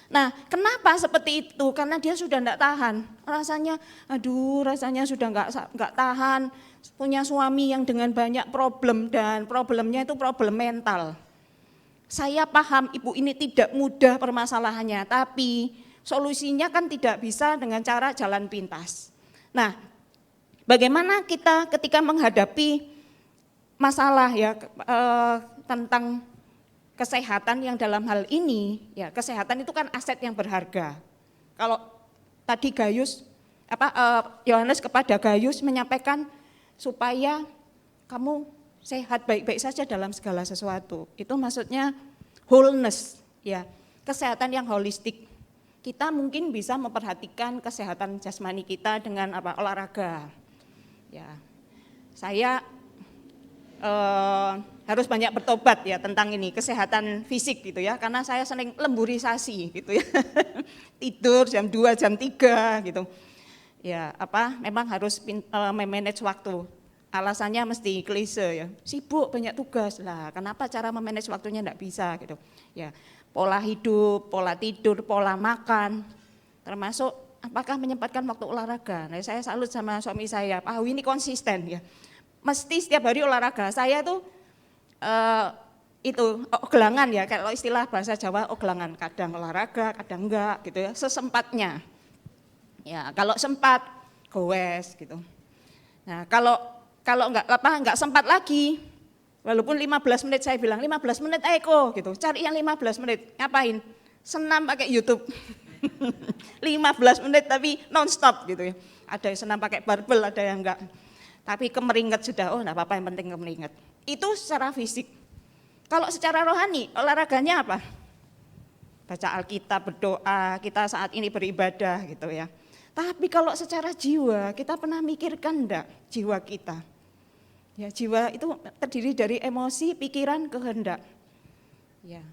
Nah, kenapa seperti itu? Karena dia sudah enggak tahan, rasanya sudah enggak tahan, punya suami yang dengan banyak problem dan problemnya itu problem mental. Saya paham Ibu ini tidak mudah permasalahannya, tapi solusinya kan tidak bisa dengan cara jalan pintas. Nah, bagaimana kita ketika menghadapi masalah ya tentang kesehatan yang dalam hal ini, ya kesehatan itu kan aset yang berharga. Kalau tadi Yohanes kepada Gayus menyampaikan supaya kamu sehat baik-baik saja dalam segala sesuatu. Itu maksudnya wholeness, ya kesehatan yang holistik. Kita mungkin bisa memperhatikan kesehatan jasmani kita dengan olahraga. Ya, saya harus banyak bertobat ya tentang ini kesehatan fisik gitu ya, karena saya sering lemburisasi gitu ya, tidur jam 2, jam 3 gitu. Ya memang harus memanage waktu. Alasannya mesti klise ya, sibuk banyak tugas lah. Kenapa cara memanage waktunya enggak bisa gitu? Ya pola hidup, pola tidur, pola makan, termasuk apakah menyempatkan waktu olahraga. Nah, saya salut sama suami saya, Pak Hawi ini konsisten ya. Mesti setiap hari olahraga. Saya tuh oglangan ya, kalau istilah bahasa Jawa oglangan, kadang olahraga, kadang enggak gitu ya, sesempatnya. Ya, kalau sempat goes gitu. Nah, kalau enggak sempat lagi, walaupun 15 menit saya bilang 15 menit Eko gitu, cari yang 15 menit, ngapain? Senam pakai YouTube. 15 menit tapi non-stop gitu ya. Ada yang senam pakai barbel, ada yang enggak. Tapi kemeringet sudah, enggak apa-apa yang penting kemeringet. Itu secara fisik. Kalau secara rohani, olahraganya apa? Baca Alkitab, berdoa, kita saat ini beribadah gitu ya. Tapi kalau secara jiwa, kita pernah mikirkan enggak jiwa kita? Ya, jiwa itu terdiri dari emosi, pikiran, kehendak. Ya.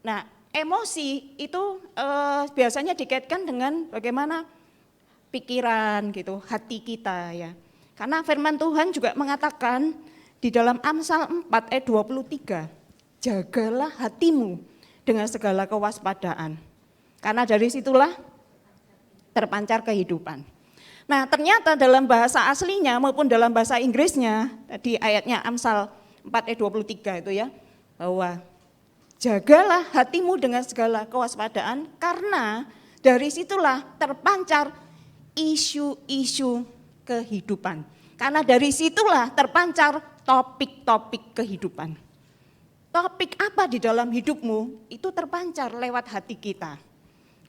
Nah, emosi itu biasanya dikaitkan dengan bagaimana pikiran gitu, hati kita ya. Karena firman Tuhan juga mengatakan di dalam Amsal 4 ayat 23, jagalah hatimu dengan segala kewaspadaan. Karena dari situlah terpancar kehidupan. Nah, ternyata dalam bahasa aslinya maupun dalam bahasa Inggrisnya, tadi ayatnya Amsal 4 ayat 23 itu ya, bahwa jagalah hatimu dengan segala kewaspadaan karena dari situlah terpancar isu-isu kehidupan. Karena dari situlah terpancar topik-topik kehidupan. Topik apa di dalam hidupmu itu terpancar lewat hati kita.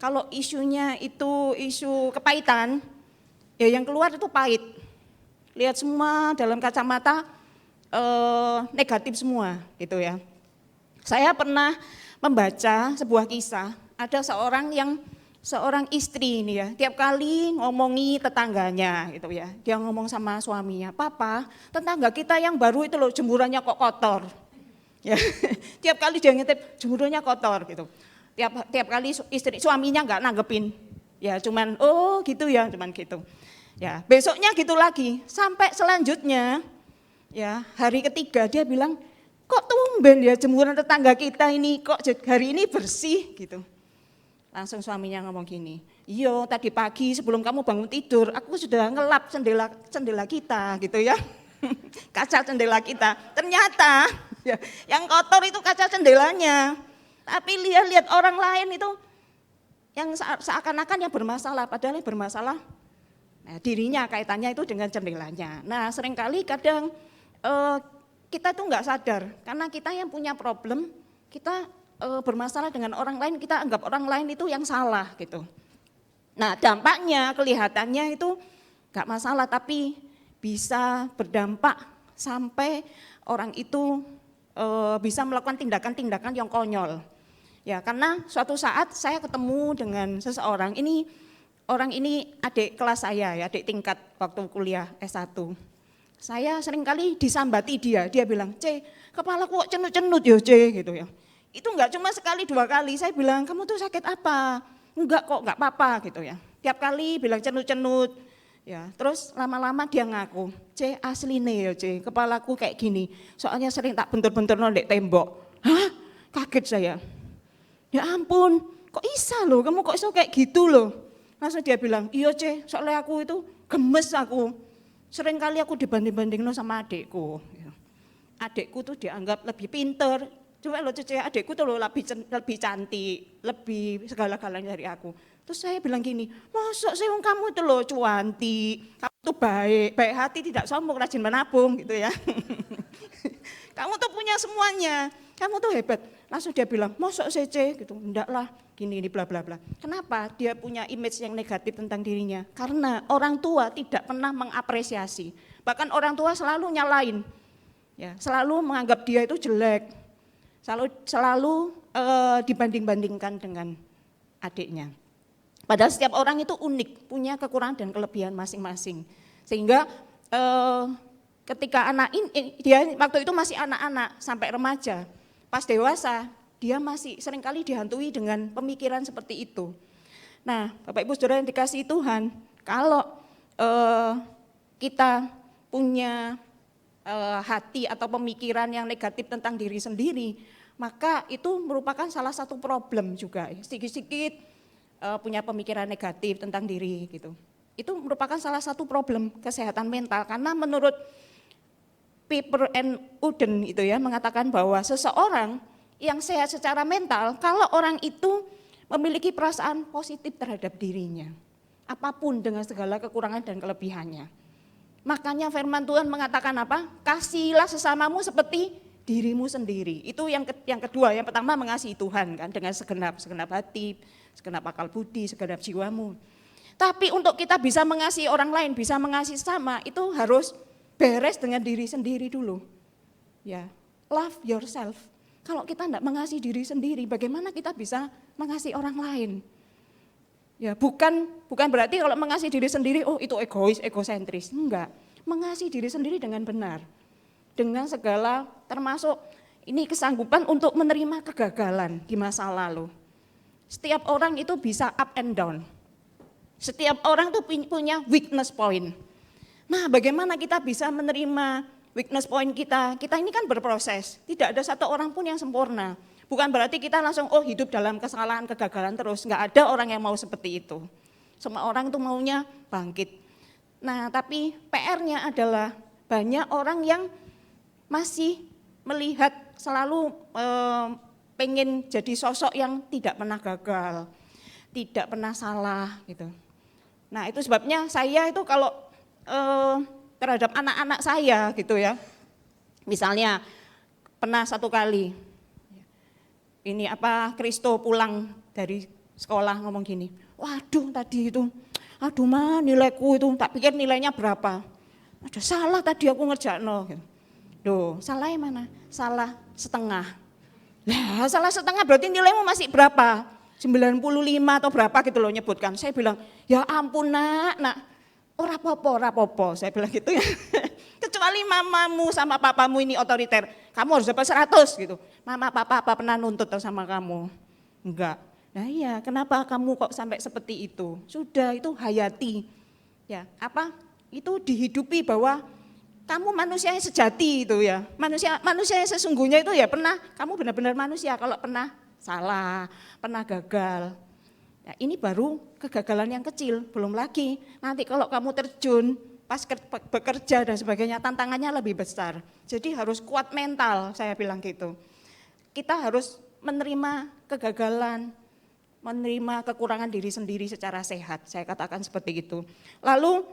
Kalau isunya itu isu kepahitan, ya yang keluar itu pahit. Lihat semua dalam kacamata negatif semua gitu ya. Saya pernah membaca sebuah kisah, ada seorang istri ini ya, tiap kali ngomongi tetangganya gitu ya. Dia ngomong sama suaminya, "Papa, tetangga kita yang baru itu loh jemurannya kok kotor." Ya, tiap kali dia ngintip jemurannya kotor gitu. Tiap kali suaminya enggak nanggepin. Ya cuman gitu ya, cuman gitu. Ya, besoknya gitu lagi, sampai selanjutnya ya hari ketiga dia bilang, "Kok tumben ya jemuran tetangga kita ini kok hari ini bersih?" gitu. Langsung suaminya ngomong gini, "Iya tadi pagi sebelum kamu bangun tidur, aku sudah ngelap jendela kita gitu ya." Kaca jendela kita. Ternyata ya, yang kotor itu kaca jendelanya. Tapi lihat orang lain itu yang seakan-akan yang bermasalah, padahal yang bermasalah dirinya, kaitannya itu dengan jendelanya. Nah, seringkali kadang kita tuh enggak sadar, karena kita yang punya problem, kita bermasalah dengan orang lain, kita anggap orang lain itu yang salah gitu. Nah, dampaknya kelihatannya itu enggak masalah, tapi bisa berdampak sampai orang itu bisa melakukan tindakan-tindakan yang konyol. Ya, karena suatu saat saya ketemu dengan seseorang, orang ini adik kelas saya ya, adik tingkat waktu kuliah S1. Saya seringkali disambati dia bilang, "C, kepalaku kok cenut-cenut ya, C," gitu ya. Itu enggak cuma sekali 2 kali, saya bilang, "Kamu tuh sakit apa?" "Enggak kok, enggak apa-apa," gitu ya. Tiap kali bilang cenut-cenut. Ya, terus lama-lama dia ngaku, "C, asline ya, C, kepalaku kayak gini. Soalnya sering tak bentur-bentur ndek tembok." Hah? Kaget saya. Ya ampun, kok bisa loh, kamu kok iso kayak gitu loh. Langsung dia bilang, "Iya, C, soalnya aku itu gemes aku. Sering kali aku dibanding-bandingin sama adikku. Adikku tuh dianggap lebih pinter. Coba lo C, adikku tuh lo lebih cantik, lebih segala-galanya dari aku." Terus saya bilang gini, "Masa sih kamu itu lo cantik, kamu tuh baik hati, tidak sombong, rajin menabung," gitu ya. "Kamu tuh punya semuanya, kamu tuh hebat." Langsung dia bilang, "Masa sih C?" gitu. "Enggak lah, gini bla bla bla." Kenapa? Dia punya image yang negatif tentang dirinya. Karena orang tua tidak pernah mengapresiasi. Bahkan orang tua selalu nyalain. Ya, selalu menganggap dia itu jelek. Selalu dibanding-bandingkan dengan adiknya. Padahal setiap orang itu unik, punya kekurangan dan kelebihan masing-masing. Sehingga ketika dia waktu itu masih anak-anak sampai remaja, pas dewasa dia masih seringkali dihantui dengan pemikiran seperti itu. Nah, Bapak Ibu Saudara yang dikasihi Tuhan, kalau kita punya hati atau pemikiran yang negatif tentang diri sendiri, maka itu merupakan salah satu problem juga. Sedikit-sedikit punya pemikiran negatif tentang diri gitu. Itu merupakan salah satu problem kesehatan mental, karena menurut Piper and Uden itu ya mengatakan bahwa seseorang yang sehat secara mental, kalau orang itu memiliki perasaan positif terhadap dirinya, apapun dengan segala kekurangan dan kelebihannya. Makanya firman Tuhan mengatakan apa? Kasihilah sesamamu seperti dirimu sendiri. Itu yang kedua. Yang pertama mengasihi Tuhan kan dengan segenap hati, segenap akal budi, segenap jiwamu. Tapi untuk kita bisa mengasihi orang lain, bisa mengasihi sesama, itu harus beres dengan diri sendiri dulu. Ya, love yourself. Kalau kita tidak mengasihi diri sendiri, bagaimana kita bisa mengasihi orang lain? Ya, bukan berarti kalau mengasihi diri sendiri, oh itu egois, egosentris. Enggak, mengasihi diri sendiri dengan benar. Dengan segala, termasuk ini kesanggupan untuk menerima kegagalan di masa lalu. Setiap orang itu bisa up and down. Setiap orang itu punya weakness point. Nah, bagaimana kita bisa menerima weakness point kita? Kita ini kan berproses, tidak ada satu orang pun yang sempurna. Bukan berarti kita langsung hidup dalam kesalahan, kegagalan terus. Enggak ada orang yang mau seperti itu. Semua orang itu maunya bangkit. Nah, tapi PR-nya adalah banyak orang yang masih melihat selalu pengen jadi sosok yang tidak pernah gagal, tidak pernah salah gitu. Nah, itu sebabnya saya itu kalau terhadap anak-anak saya gitu ya. Misalnya pernah satu kali ini Kristo pulang dari sekolah ngomong gini, "Waduh tadi itu, aduh mah nilaiku itu, tak pikir nilainya berapa. Ada salah tadi aku ngerjakno." Duh, salahnya mana? Salah setengah. Nah, salah setengah berarti nilaimu masih berapa? 95 atau berapa gitu loh nyebutkan. Saya bilang, "Ya ampun nak, ora popo, saya bilang gitu ya. Kecuali mamamu sama papamu ini otoriter, kamu harus dapat 100 gitu. Mama papa apa pernah nuntut sama kamu? Enggak. Nah iya, kenapa kamu kok sampai seperti itu? Sudah, itu hayati. Ya, itu dihidupi bahwa kamu manusia yang sejati itu ya. Manusia yang sesungguhnya itu ya pernah, kamu benar-benar manusia kalau pernah salah, pernah gagal. Nah, ini baru kegagalan yang kecil, belum lagi nanti kalau kamu terjun pas bekerja dan sebagainya tantangannya lebih besar. Jadi harus kuat mental, saya bilang gitu. Kita harus menerima kegagalan, menerima kekurangan diri sendiri secara sehat, saya katakan seperti itu. Lalu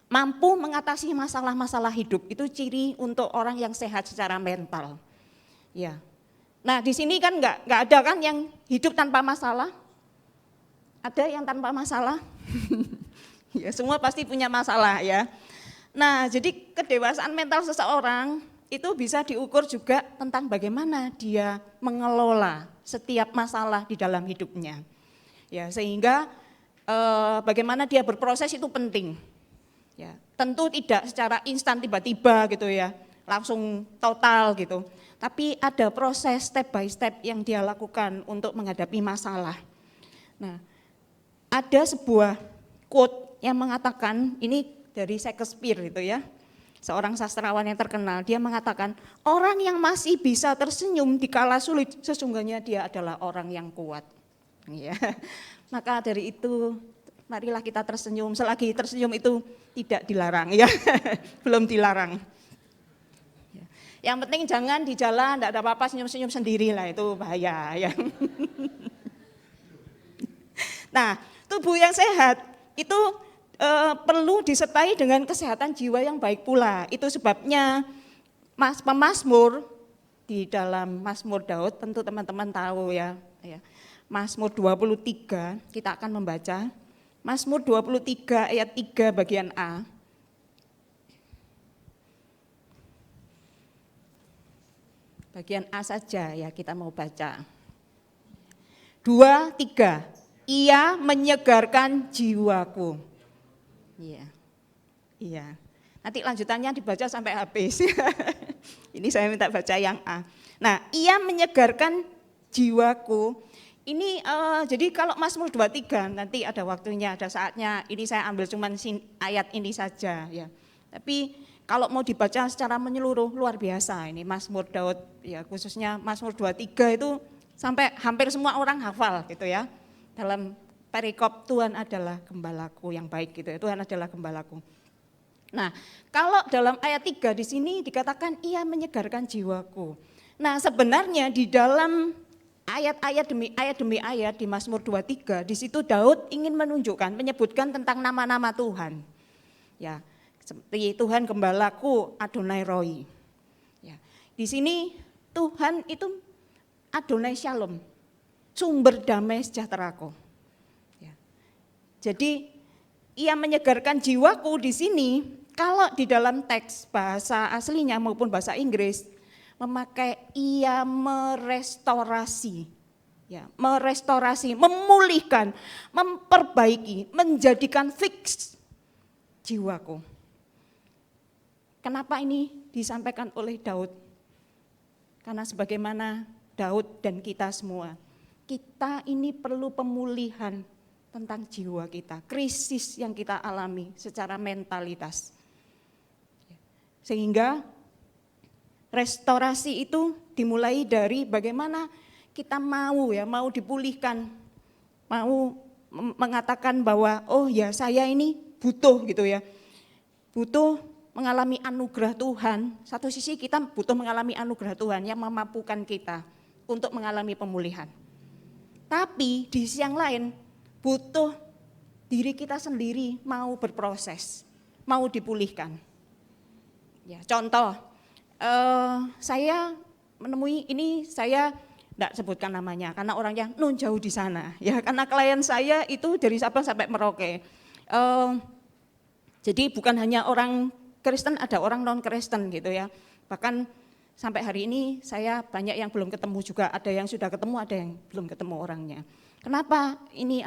mampu mengatasi masalah-masalah hidup, itu ciri untuk orang yang sehat secara mental. Ya. Nah, di sini kan enggak ada kan yang hidup tanpa masalah? Ada yang tanpa masalah? Ya, semua pasti punya masalah ya. Nah, jadi kedewasaan mental seseorang itu bisa diukur juga tentang bagaimana dia mengelola setiap masalah di dalam hidupnya. Ya, sehingga bagaimana dia berproses itu penting. Ya, tentu tidak secara instan tiba-tiba gitu ya, langsung total gitu. Tapi ada proses step by step yang dia lakukan untuk menghadapi masalah. Nah, ada sebuah quote yang mengatakan, ini dari Shakespeare gitu ya, seorang sastrawan yang terkenal, dia mengatakan, orang yang masih bisa tersenyum di kala sulit, sesungguhnya dia adalah orang yang kuat. Ya. Maka dari itu, marilah kita tersenyum, selagi tersenyum itu tidak dilarang ya, belum dilarang. Ya. Yang penting jangan di jalan, tidak ada apa-apa, senyum-senyum sendiri lah, itu bahaya ya. Nah, tubuh yang sehat itu perlu disertai dengan kesehatan jiwa yang baik pula. Itu sebabnya pemazmur di dalam Mazmur Daud, tentu teman-teman tahu ya. Mazmur 23 kita akan membaca. Mazmur 23 ayat 3 bagian A. Bagian A saja ya kita mau baca. 2, 3. Ia menyegarkan jiwaku. Iya, iya. Nanti lanjutannya dibaca sampai habis. Ini saya minta baca yang A. Nah, ia menyegarkan jiwaku. Ini jadi kalau Mazmur 23 nanti ada waktunya, ada saatnya. Ini saya ambil cuman ayat ini saja ya. Tapi kalau mau dibaca secara menyeluruh luar biasa ini Mazmur Daud ya, khususnya Mazmur 23 itu sampai hampir semua orang hafal gitu ya. Dalam perikop Tuhan adalah gembalaku yang baik gitu ya, Tuhan adalah gembalaku. Nah, kalau dalam ayat 3 di sini dikatakan ia menyegarkan jiwaku. Nah, sebenarnya di dalam ayat-ayat demi ayat di Mazmur 23 di situ Daud ingin menunjukkan, menyebutkan tentang nama-nama Tuhan. Ya, seperti Tuhan gembalaku, Adonai Roi. Ya, di sini Tuhan itu Adonai Shalom, sumber damai sejahteraku. Jadi ia menyegarkan jiwaku di sini, kalau di dalam teks bahasa aslinya maupun bahasa Inggris memakai ia merestorasi, ya, merestorasi, memulihkan, memperbaiki, menjadikan fix jiwaku. Kenapa ini disampaikan oleh Daud? Karena sebagaimana Daud dan kita semua, kita ini perlu pemulihan tentang jiwa kita, krisis yang kita alami secara mentalitas. Sehingga restorasi itu dimulai dari bagaimana kita mau dipulihkan, mau mengatakan bahwa oh ya saya ini butuh gitu ya, butuh mengalami anugerah Tuhan. Satu sisi kita butuh mengalami anugerah Tuhan yang memampukan kita untuk mengalami pemulihan. Tapi di sisi yang lain butuh diri kita sendiri mau berproses, mau dipulihkan. Ya, contoh, saya menemui ini, saya tidak sebutkan namanya karena orangnya nun jauh di sana. Ya, karena klien saya itu dari Sabang sampai Merauke. Jadi bukan hanya orang Kristen, ada orang non Kristen gitu ya. Bahkan sampai hari ini saya banyak yang belum ketemu juga, ada yang sudah ketemu, ada yang belum ketemu orangnya. Kenapa ini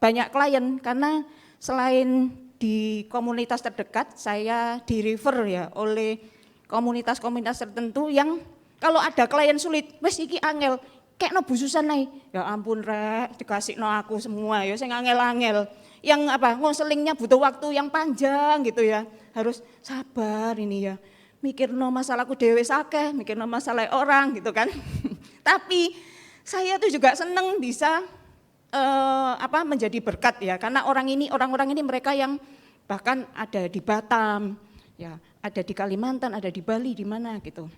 banyak klien? Karena selain di komunitas terdekat, saya di-refer ya oleh komunitas-komunitas tertentu yang kalau ada klien sulit, wes iki angel, kayak no bususan nih. Ya ampun rek, dikasih no aku semua ya, saya angel-angel. Yang ngonselingnya butuh waktu yang panjang gitu ya, harus sabar ini ya. Mikir no masalahku dewe sakeh, mikir no masalah orang gitu kan. Tapi saya tuh juga senang bisa menjadi berkat ya, karena orang-orang ini mereka yang bahkan ada di Batam, ya, ada di Kalimantan, ada di Bali, di mana gitu.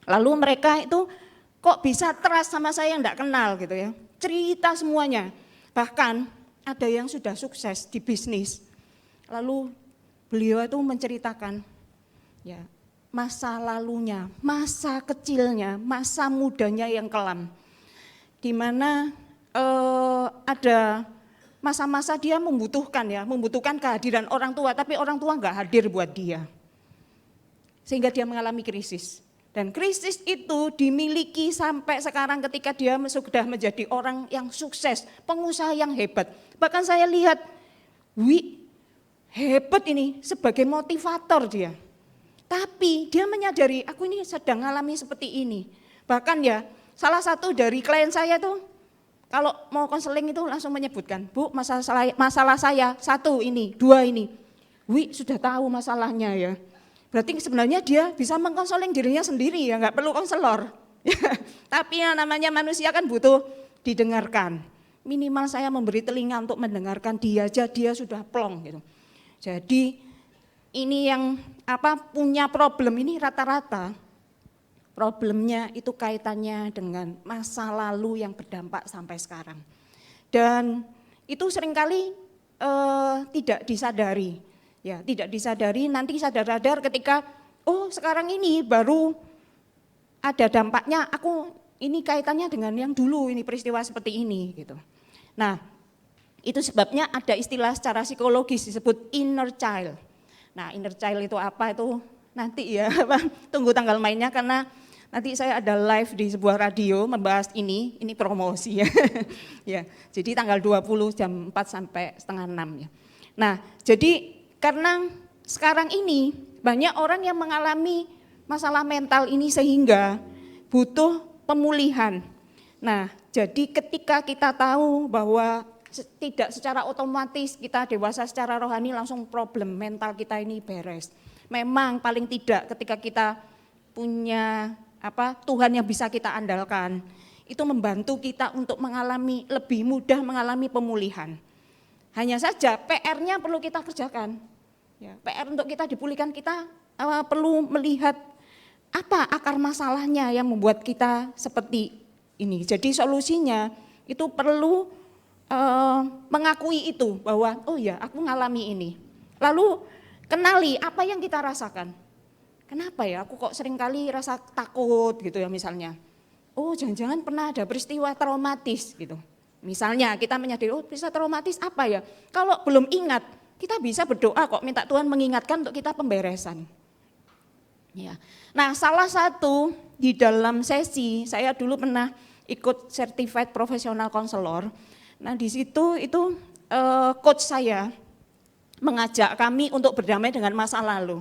Lalu mereka itu kok bisa trust sama saya yang enggak kenal gitu ya. Cerita semuanya. Bahkan ada yang sudah sukses di bisnis. Lalu beliau itu menceritakan ya, masa lalunya, masa kecilnya, masa mudanya yang kelam. Di mana ada masa-masa dia membutuhkan kehadiran orang tua, tapi orang tua enggak hadir buat dia. sehingga dia mengalami krisis. Dan krisis itu dimiliki sampai sekarang ketika dia sudah menjadi orang yang sukses, pengusaha yang hebat. Bahkan saya lihat, hebat ini sebagai motivator dia. Tapi dia menyadari, aku ini sedang mengalami seperti ini. Bahkan ya, salah satu dari klien saya tuh, kalau mau konseling itu langsung menyebutkan, Bu, masalah saya 1 ini, 2 ini. Sudah tahu masalahnya ya. Berarti sebenarnya dia bisa mengkonseling dirinya sendiri ya, nggak perlu konselor. Tapi yang namanya manusia kan butuh didengarkan. Minimal saya memberi telinga untuk mendengarkan dia aja, dia sudah plong gitu. Jadi ini yang punya problem ini rata-rata problemnya itu kaitannya dengan masa lalu yang berdampak sampai sekarang. Dan itu seringkali tidak disadari. Ya, tidak disadari, nanti sadar-sadar ketika sekarang ini baru ada dampaknya, aku ini kaitannya dengan yang dulu ini peristiwa seperti ini gitu. Nah, itu sebabnya ada istilah secara psikologis disebut inner child. Nah, inner child itu apa itu nanti ya, tunggu tanggal mainnya karena nanti saya ada live di sebuah radio membahas ini promosi ya. Ya, jadi tanggal 20 jam 4 sampai setengah 6 ya. Nah, jadi karena sekarang ini banyak orang yang mengalami masalah mental ini sehingga butuh pemulihan. Nah, jadi ketika kita tahu bahwa tidak secara otomatis kita dewasa secara rohani langsung problem mental kita ini beres. Memang paling tidak ketika kita punya Tuhan yang bisa kita andalkan, itu membantu kita untuk lebih mudah mengalami pemulihan. Hanya saja PR-nya perlu kita kerjakan. Ya, PR untuk kita dipulihkan kita perlu melihat apa akar masalahnya yang membuat kita seperti ini. Jadi solusinya itu perlu mengakui itu bahwa aku ngalami ini. Lalu kenali apa yang kita rasakan. Kenapa ya aku kok seringkali rasa takut gitu ya misalnya. Jangan-jangan pernah ada peristiwa traumatis gitu. Misalnya kita menyadari, peristiwa traumatis apa ya? Kalau belum ingat, kita bisa berdoa kok minta Tuhan mengingatkan untuk kita pemberesan. Ya. Nah, salah satu di dalam sesi saya dulu pernah ikut certified professional counselor. Nah, di situ itu coach saya mengajak kami untuk berdamai dengan masa lalu.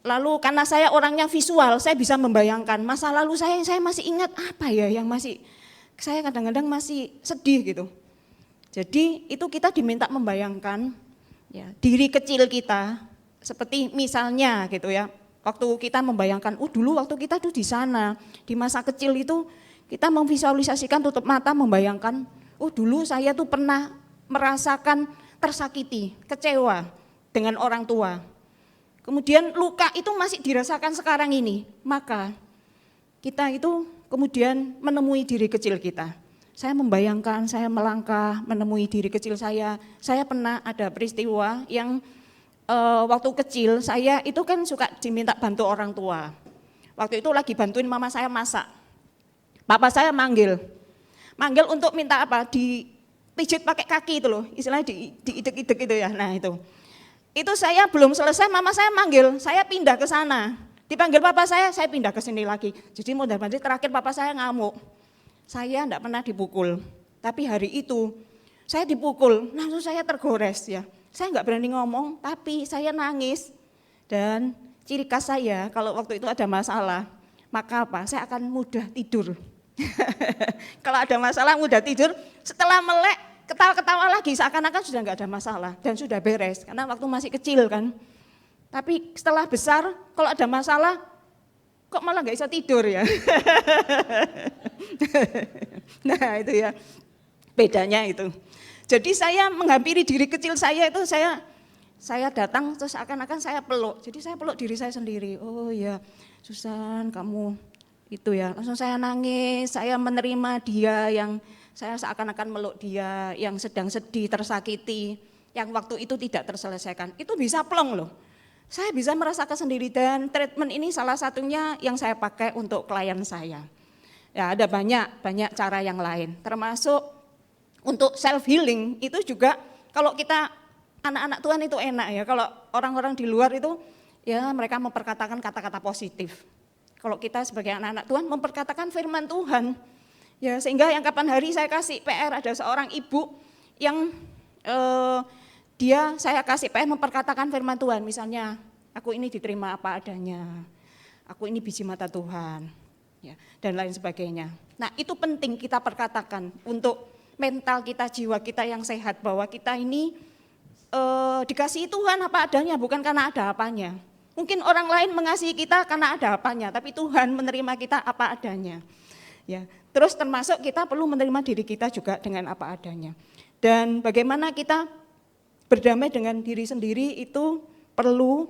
Lalu karena saya orangnya visual, saya bisa membayangkan masa lalu saya masih ingat apa ya yang masih saya kadang-kadang masih sedih gitu. Jadi itu kita diminta membayangkan ya, diri kecil kita seperti misalnya gitu ya. Waktu kita membayangkan, dulu waktu kita tuh di sana, di masa kecil itu kita memvisualisasikan tutup mata membayangkan, dulu saya tuh pernah merasakan tersakiti, kecewa dengan orang tua. Kemudian luka itu masih dirasakan sekarang ini, maka kita itu kemudian menemui diri kecil kita. Saya membayangkan, saya melangkah menemui diri kecil saya pernah ada peristiwa yang waktu kecil saya itu kan suka diminta bantu orang tua. Waktu itu lagi bantuin mama saya masak. Papa saya manggil untuk minta apa? Dipijit pakai kaki itu loh, istilahnya diidek-idek itu ya. Nah itu saya belum selesai, mama saya manggil, saya pindah ke sana. Dipanggil papa saya pindah ke sini lagi. Jadi mondar-mandir terakhir papa saya ngamuk. Saya enggak pernah dipukul, tapi hari itu saya dipukul, langsung saya tergores ya. Saya enggak berani ngomong, tapi saya nangis. Dan ciri khas saya kalau waktu itu ada masalah, maka saya akan mudah tidur. Kalau ada masalah mudah tidur, setelah melek, ketawa-ketawa lagi seakan-akan sudah enggak ada masalah dan sudah beres, karena waktu masih kecil kan. Tapi setelah besar, kalau ada masalah, kok malah nggak bisa tidur ya. Nah itu ya, bedanya itu. Jadi saya menghampiri diri kecil saya itu, saya datang terus akan-akan saya peluk. Jadi saya peluk diri saya sendiri. Oh ya, Susan kamu itu ya. Langsung saya nangis, saya menerima dia yang saya seakan-akan meluk dia, yang sedang sedih, tersakiti, yang waktu itu tidak terselesaikan. Itu bisa plong loh. Saya bisa merasakan sendiri dan treatment ini salah satunya yang saya pakai untuk klien saya. Ya ada banyak cara yang lain, termasuk untuk self healing itu juga kalau kita anak-anak Tuhan itu enak ya. Kalau orang-orang di luar itu ya mereka memperkatakan kata-kata positif. Kalau kita sebagai anak-anak Tuhan memperkatakan firman Tuhan. Ya, sehingga yang kapan hari saya kasih PR ada seorang ibu yang saya kasih PR memperkatakan firman Tuhan. Misalnya, aku ini diterima apa adanya, aku ini biji mata Tuhan, ya, dan lain sebagainya. Nah, itu penting kita perkatakan untuk mental kita, jiwa kita yang sehat, bahwa kita ini dikasihi Tuhan apa adanya, bukan karena ada apanya. Mungkin orang lain mengasihi kita karena ada apanya, tapi Tuhan menerima kita apa adanya. Ya, terus termasuk kita perlu menerima diri kita juga dengan apa adanya. Dan bagaimana kita berdamai dengan diri sendiri itu perlu,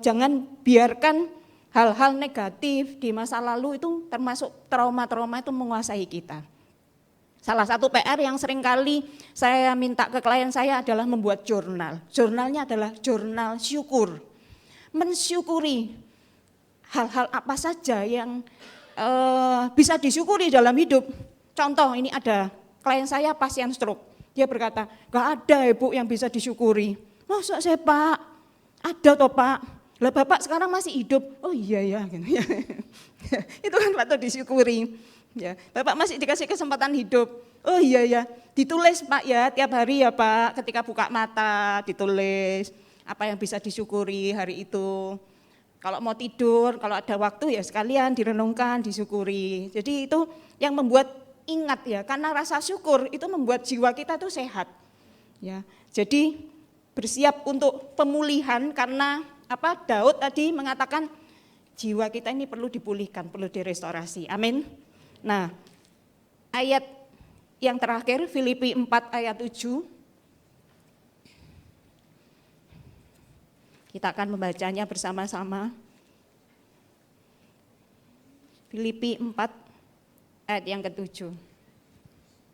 jangan biarkan hal-hal negatif di masa lalu itu termasuk trauma-trauma itu menguasai kita. Salah satu PR yang sering kali saya minta ke klien saya adalah membuat jurnal. Jurnalnya adalah jurnal syukur. Mensyukuri hal-hal apa saja yang bisa disyukuri dalam hidup. Contoh, ini ada klien saya pasien stroke. Dia berkata, gak ada ibu yang bisa disyukuri. Masa saya Pak? Ada toh Pak? Lah Bapak sekarang masih hidup. Oh iya ya. Gitu. Itu kan patut disyukuri. Ya, Bapak masih dikasih kesempatan hidup. Oh iya ya. Ditulis Pak ya, tiap hari ya Pak. Ketika buka mata ditulis apa yang bisa disyukuri hari itu. Kalau mau tidur, kalau ada waktu ya sekalian direnungkan, disyukuri. Jadi itu yang membuat ingat ya, karena rasa syukur itu membuat jiwa kita tuh sehat. Ya, jadi bersiap untuk pemulihan karena apa? Daud tadi mengatakan jiwa kita ini perlu dipulihkan, perlu direstorasi. Amin. Nah, ayat yang terakhir Filipi 4 ayat 7. Kita akan membacanya bersama-sama. Filipi 4 ayat yang ke-7.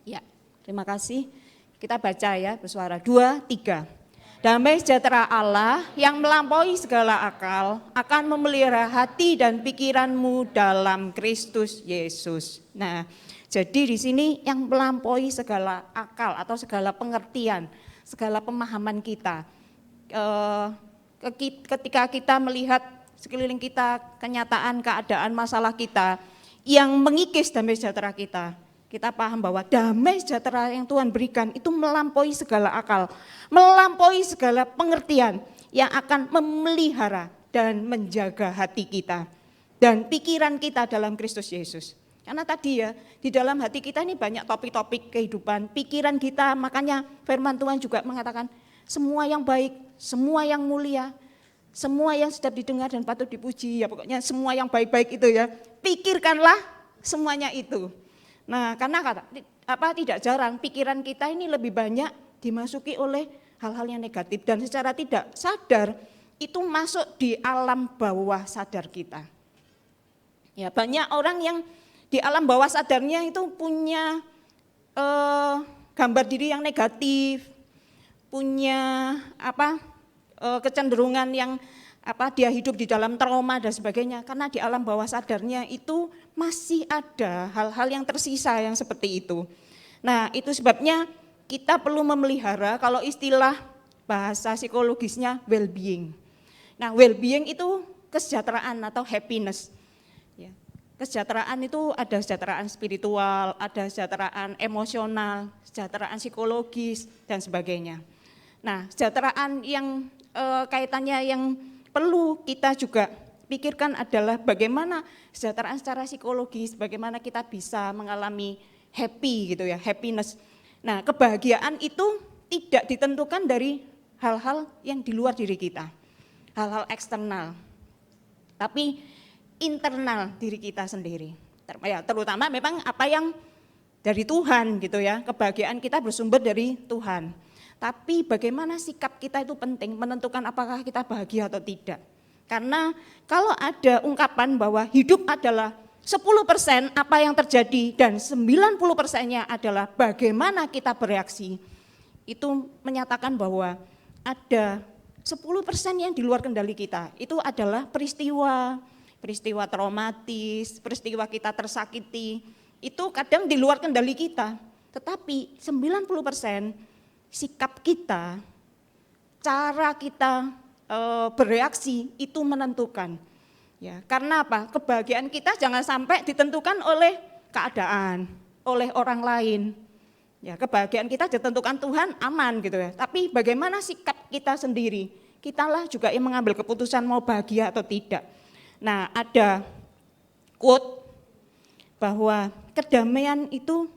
Ya, terima kasih. Kita baca ya bersuara. 2, 3. Damai sejahtera Allah yang melampaui segala akal akan memelihara hati dan pikiranmu dalam Kristus Yesus. Nah, jadi di sini yang melampaui segala akal atau segala pengertian, segala pemahaman kita. Ketika kita melihat sekeliling kita, kenyataan, keadaan, masalah kita yang mengikis damai sejahtera kita, kita paham bahwa damai sejahtera yang Tuhan berikan itu melampaui segala akal, melampaui segala pengertian yang akan memelihara dan menjaga hati kita dan pikiran kita dalam Kristus Yesus. Karena tadi ya, di dalam hati kita ini banyak topik-topik kehidupan, pikiran kita, makanya firman Tuhan juga mengatakan semua yang baik, semua yang mulia, semua yang sedap didengar dan patut dipuji, ya pokoknya semua yang baik-baik itu ya, pikirkanlah semuanya itu. Nah, karena tidak jarang pikiran kita ini lebih banyak dimasuki oleh hal-hal yang negatif dan secara tidak sadar itu masuk di alam bawah sadar kita. Ya, banyak orang yang di alam bawah sadarnya itu punya gambar diri yang negatif, punya kecenderungan yang dia hidup di dalam trauma dan sebagainya, karena di alam bawah sadarnya itu masih ada hal-hal yang tersisa yang seperti itu. Nah, itu sebabnya kita perlu memelihara, kalau istilah bahasa psikologisnya well-being. Nah, well-being itu kesejahteraan atau happiness. Ya. Kesejahteraan itu ada kesejahteraan spiritual, ada kesejahteraan emosional, kesejahteraan psikologis dan sebagainya. Nah, kesejahteraan yang kaitannya yang perlu kita juga pikirkan adalah bagaimana kesejahteraan secara psikologis, bagaimana kita bisa mengalami happy gitu ya, happiness. Nah, kebahagiaan itu tidak ditentukan dari hal-hal yang di luar diri kita, hal-hal eksternal, tapi internal diri kita sendiri. Ya, terutama memang apa yang dari Tuhan gitu ya, kebahagiaan kita bersumber dari Tuhan. Tapi bagaimana sikap kita itu penting menentukan apakah kita bahagia atau tidak. Karena kalau ada ungkapan bahwa hidup adalah 10% apa yang terjadi dan 90%-nya adalah bagaimana kita bereaksi, itu menyatakan bahwa ada 10% yang di luar kendali kita. Itu adalah peristiwa traumatis, peristiwa kita tersakiti, itu kadang di luar kendali kita. Tetapi 90% sikap kita, cara kita bereaksi itu menentukan. Ya, karena apa? Kebahagiaan kita jangan sampai ditentukan oleh keadaan, oleh orang lain. Ya, kebahagiaan kita ditentukan Tuhan, aman gitu ya. Tapi bagaimana sikap kita sendiri? Kitalah juga yang mengambil keputusan mau bahagia atau tidak. Nah, ada quote bahwa kedamaian itu,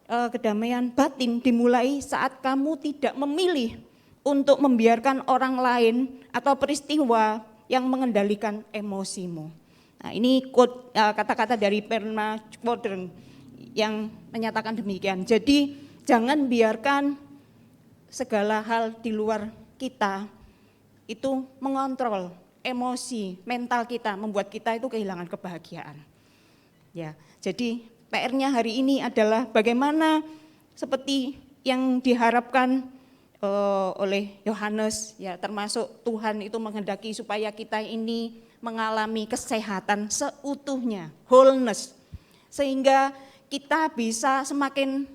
kedamaian batin dimulai saat kamu tidak memilih untuk membiarkan orang lain atau peristiwa yang mengendalikan emosimu. Nah, ini quote, kata-kata dari Perma Modern yang menyatakan demikian. Jadi jangan biarkan segala hal di luar kita itu mengontrol emosi, mental kita, membuat kita itu kehilangan kebahagiaan. Ya, jadi PR-nya hari ini adalah bagaimana seperti yang diharapkan oleh Yohanes, ya, termasuk Tuhan itu menghendaki supaya kita ini mengalami kesehatan seutuhnya, wholeness, sehingga kita bisa semakin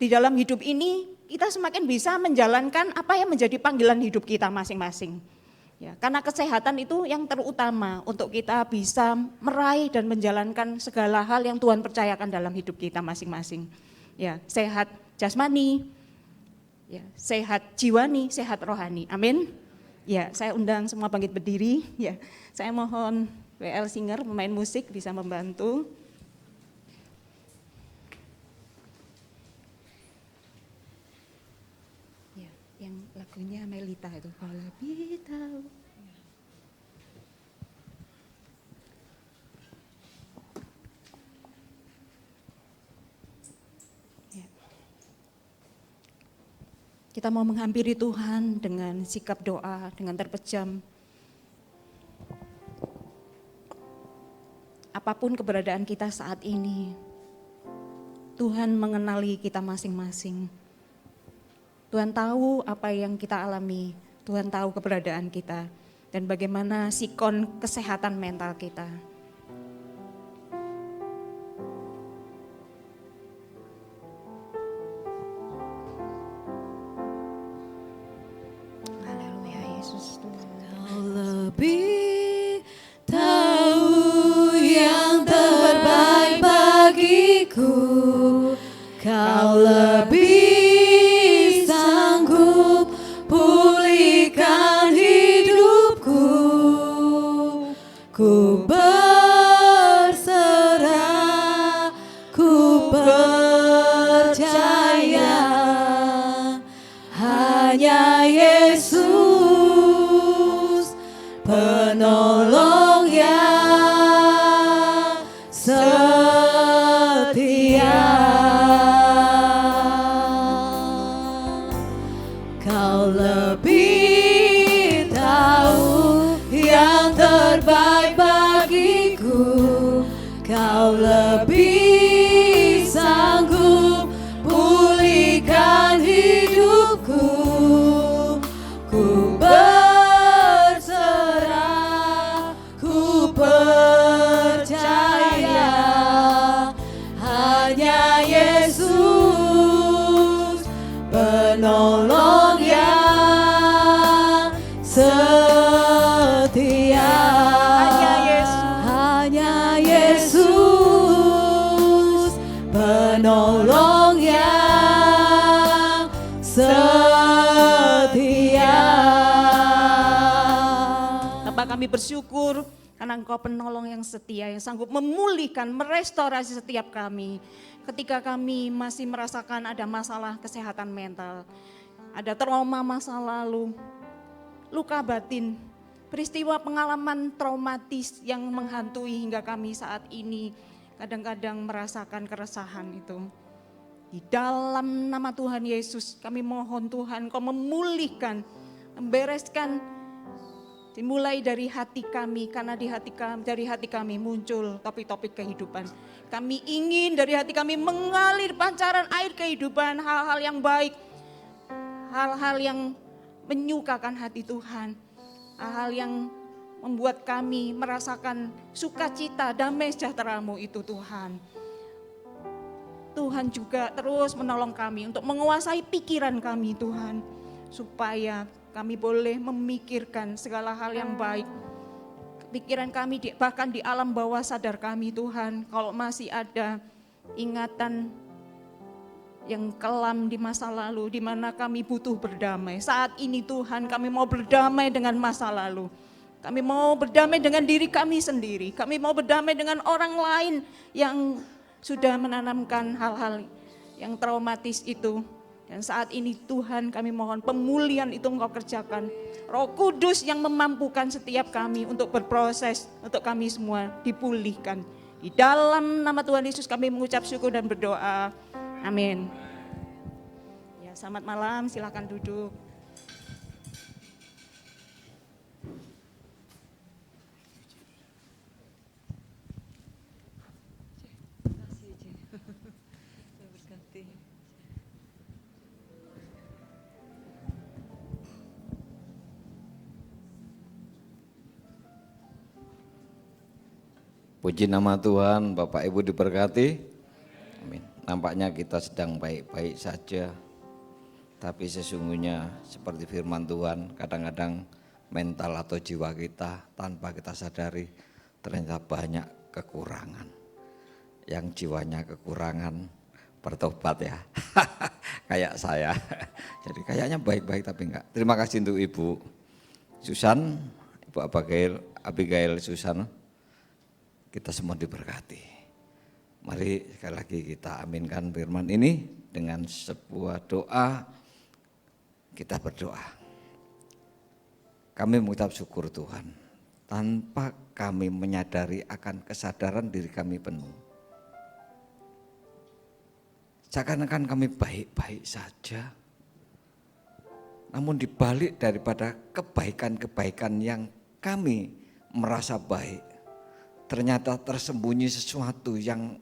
di dalam hidup ini kita semakin bisa menjalankan apa yang menjadi panggilan hidup kita masing-masing. Ya, karena kesehatan itu yang terutama untuk kita bisa meraih dan menjalankan segala hal yang Tuhan percayakan dalam hidup kita masing-masing. Ya, sehat jasmani, ya, sehat jiwani, sehat rohani. Amin. Ya, saya undang semua bangkit berdiri. Ya, saya mohon WL Singer, pemain musik bisa membantu. Ya, yang lagunya Melita itu. Kalau lebih tahu. Kita mau menghampiri Tuhan dengan sikap doa, dengan terpejam. Apapun keberadaan kita saat ini, Tuhan mengenali kita masing-masing. Tuhan tahu apa yang kita alami, Tuhan tahu keberadaan kita, dan bagaimana sikon kesehatan mental kita. Lebih tahu yang terbaik bagiku, Kau lebih sanggup pulihkan hidupku. Ku berserah, ku percaya, hanya Yesus penolong yang setia. Kau lebih tahu yang terbaik bagiku, Kau lebih sanggup pulihkan hidupku. Ku berserah, ku percaya, hanya Yesus penolong yang setia. Hanya Yesus penolong yang setia. Bapak, kami bersyukur karena Engkau penolong yang setia, yang sanggup memulihkan, merestorasi setiap kami. Ketika kami masih merasakan ada masalah kesehatan mental, ada trauma masa lalu, luka batin, peristiwa pengalaman traumatis yang menghantui hingga kami saat ini kadang-kadang merasakan keresahan itu. Di dalam nama Tuhan Yesus kami mohon Tuhan Kau memulihkan, membereskan, dimulai dari hati kami, karena dari hati kami muncul topik-topik kehidupan. Kami ingin dari hati kami mengalir pancaran air kehidupan, hal-hal yang baik, hal-hal yang menyukakan hati Tuhan, hal-hal yang membuat kami merasakan sukacita, damai sejahtera-Mu itu Tuhan. Tuhan juga terus menolong kami untuk menguasai pikiran kami Tuhan, supaya kami boleh memikirkan segala hal yang baik. Pikiran kami bahkan di alam bawah sadar kami Tuhan, kalau masih ada ingatan yang kelam di masa lalu, di mana kami butuh berdamai. Saat ini Tuhan, kami mau berdamai dengan masa lalu. Kami mau berdamai dengan diri kami sendiri. Kami mau berdamai dengan orang lain yang sudah menanamkan hal-hal yang traumatis itu. Dan saat ini Tuhan, kami mohon pemulihan itu Engkau kerjakan. Roh Kudus yang memampukan setiap kami untuk berproses, untuk kami semua dipulihkan. Di dalam nama Tuhan Yesus kami mengucap syukur dan berdoa. Amin. Ya, selamat malam, silakan duduk. Puji nama Tuhan, Bapak Ibu diberkati. Amin. Nampaknya kita sedang baik-baik saja, tapi sesungguhnya seperti firman Tuhan, kadang-kadang mental atau jiwa kita tanpa kita sadari ternyata banyak kekurangan. Yang jiwanya kekurangan bertobat ya, kayak saya. Jadi kayaknya baik-baik tapi enggak. Terima kasih untuk Ibu Susan, Ibu Abigail Susan. Kita semua diberkati. Mari sekali lagi kita aminkan firman ini dengan sebuah doa. Kita berdoa. Kami mengucap syukur Tuhan, tanpa kami menyadari akan kesadaran diri kami penuh. Seakan-akan kami baik-baik saja. Namun dibalik daripada kebaikan-kebaikan yang kami merasa baik, ternyata tersembunyi sesuatu yang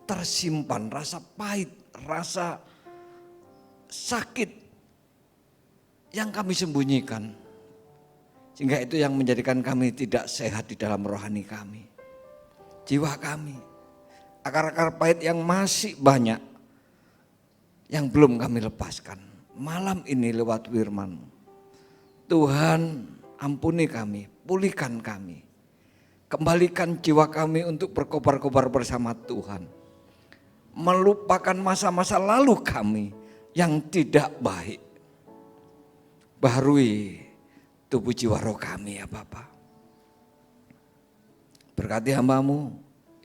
tersimpan, rasa pahit, rasa sakit yang kami sembunyikan. Sehingga itu yang menjadikan kami tidak sehat di dalam rohani kami, jiwa kami. Akar-akar pahit yang masih banyak yang belum kami lepaskan. Malam ini lewat firman-Mu, Tuhan ampuni kami, pulihkan kami. Kembalikan jiwa kami untuk berkobar-kobar bersama Tuhan. Melupakan masa-masa lalu kami yang tidak baik. Baharui tubuh jiwa roh kami ya Bapa. Berkati hamba-Mu,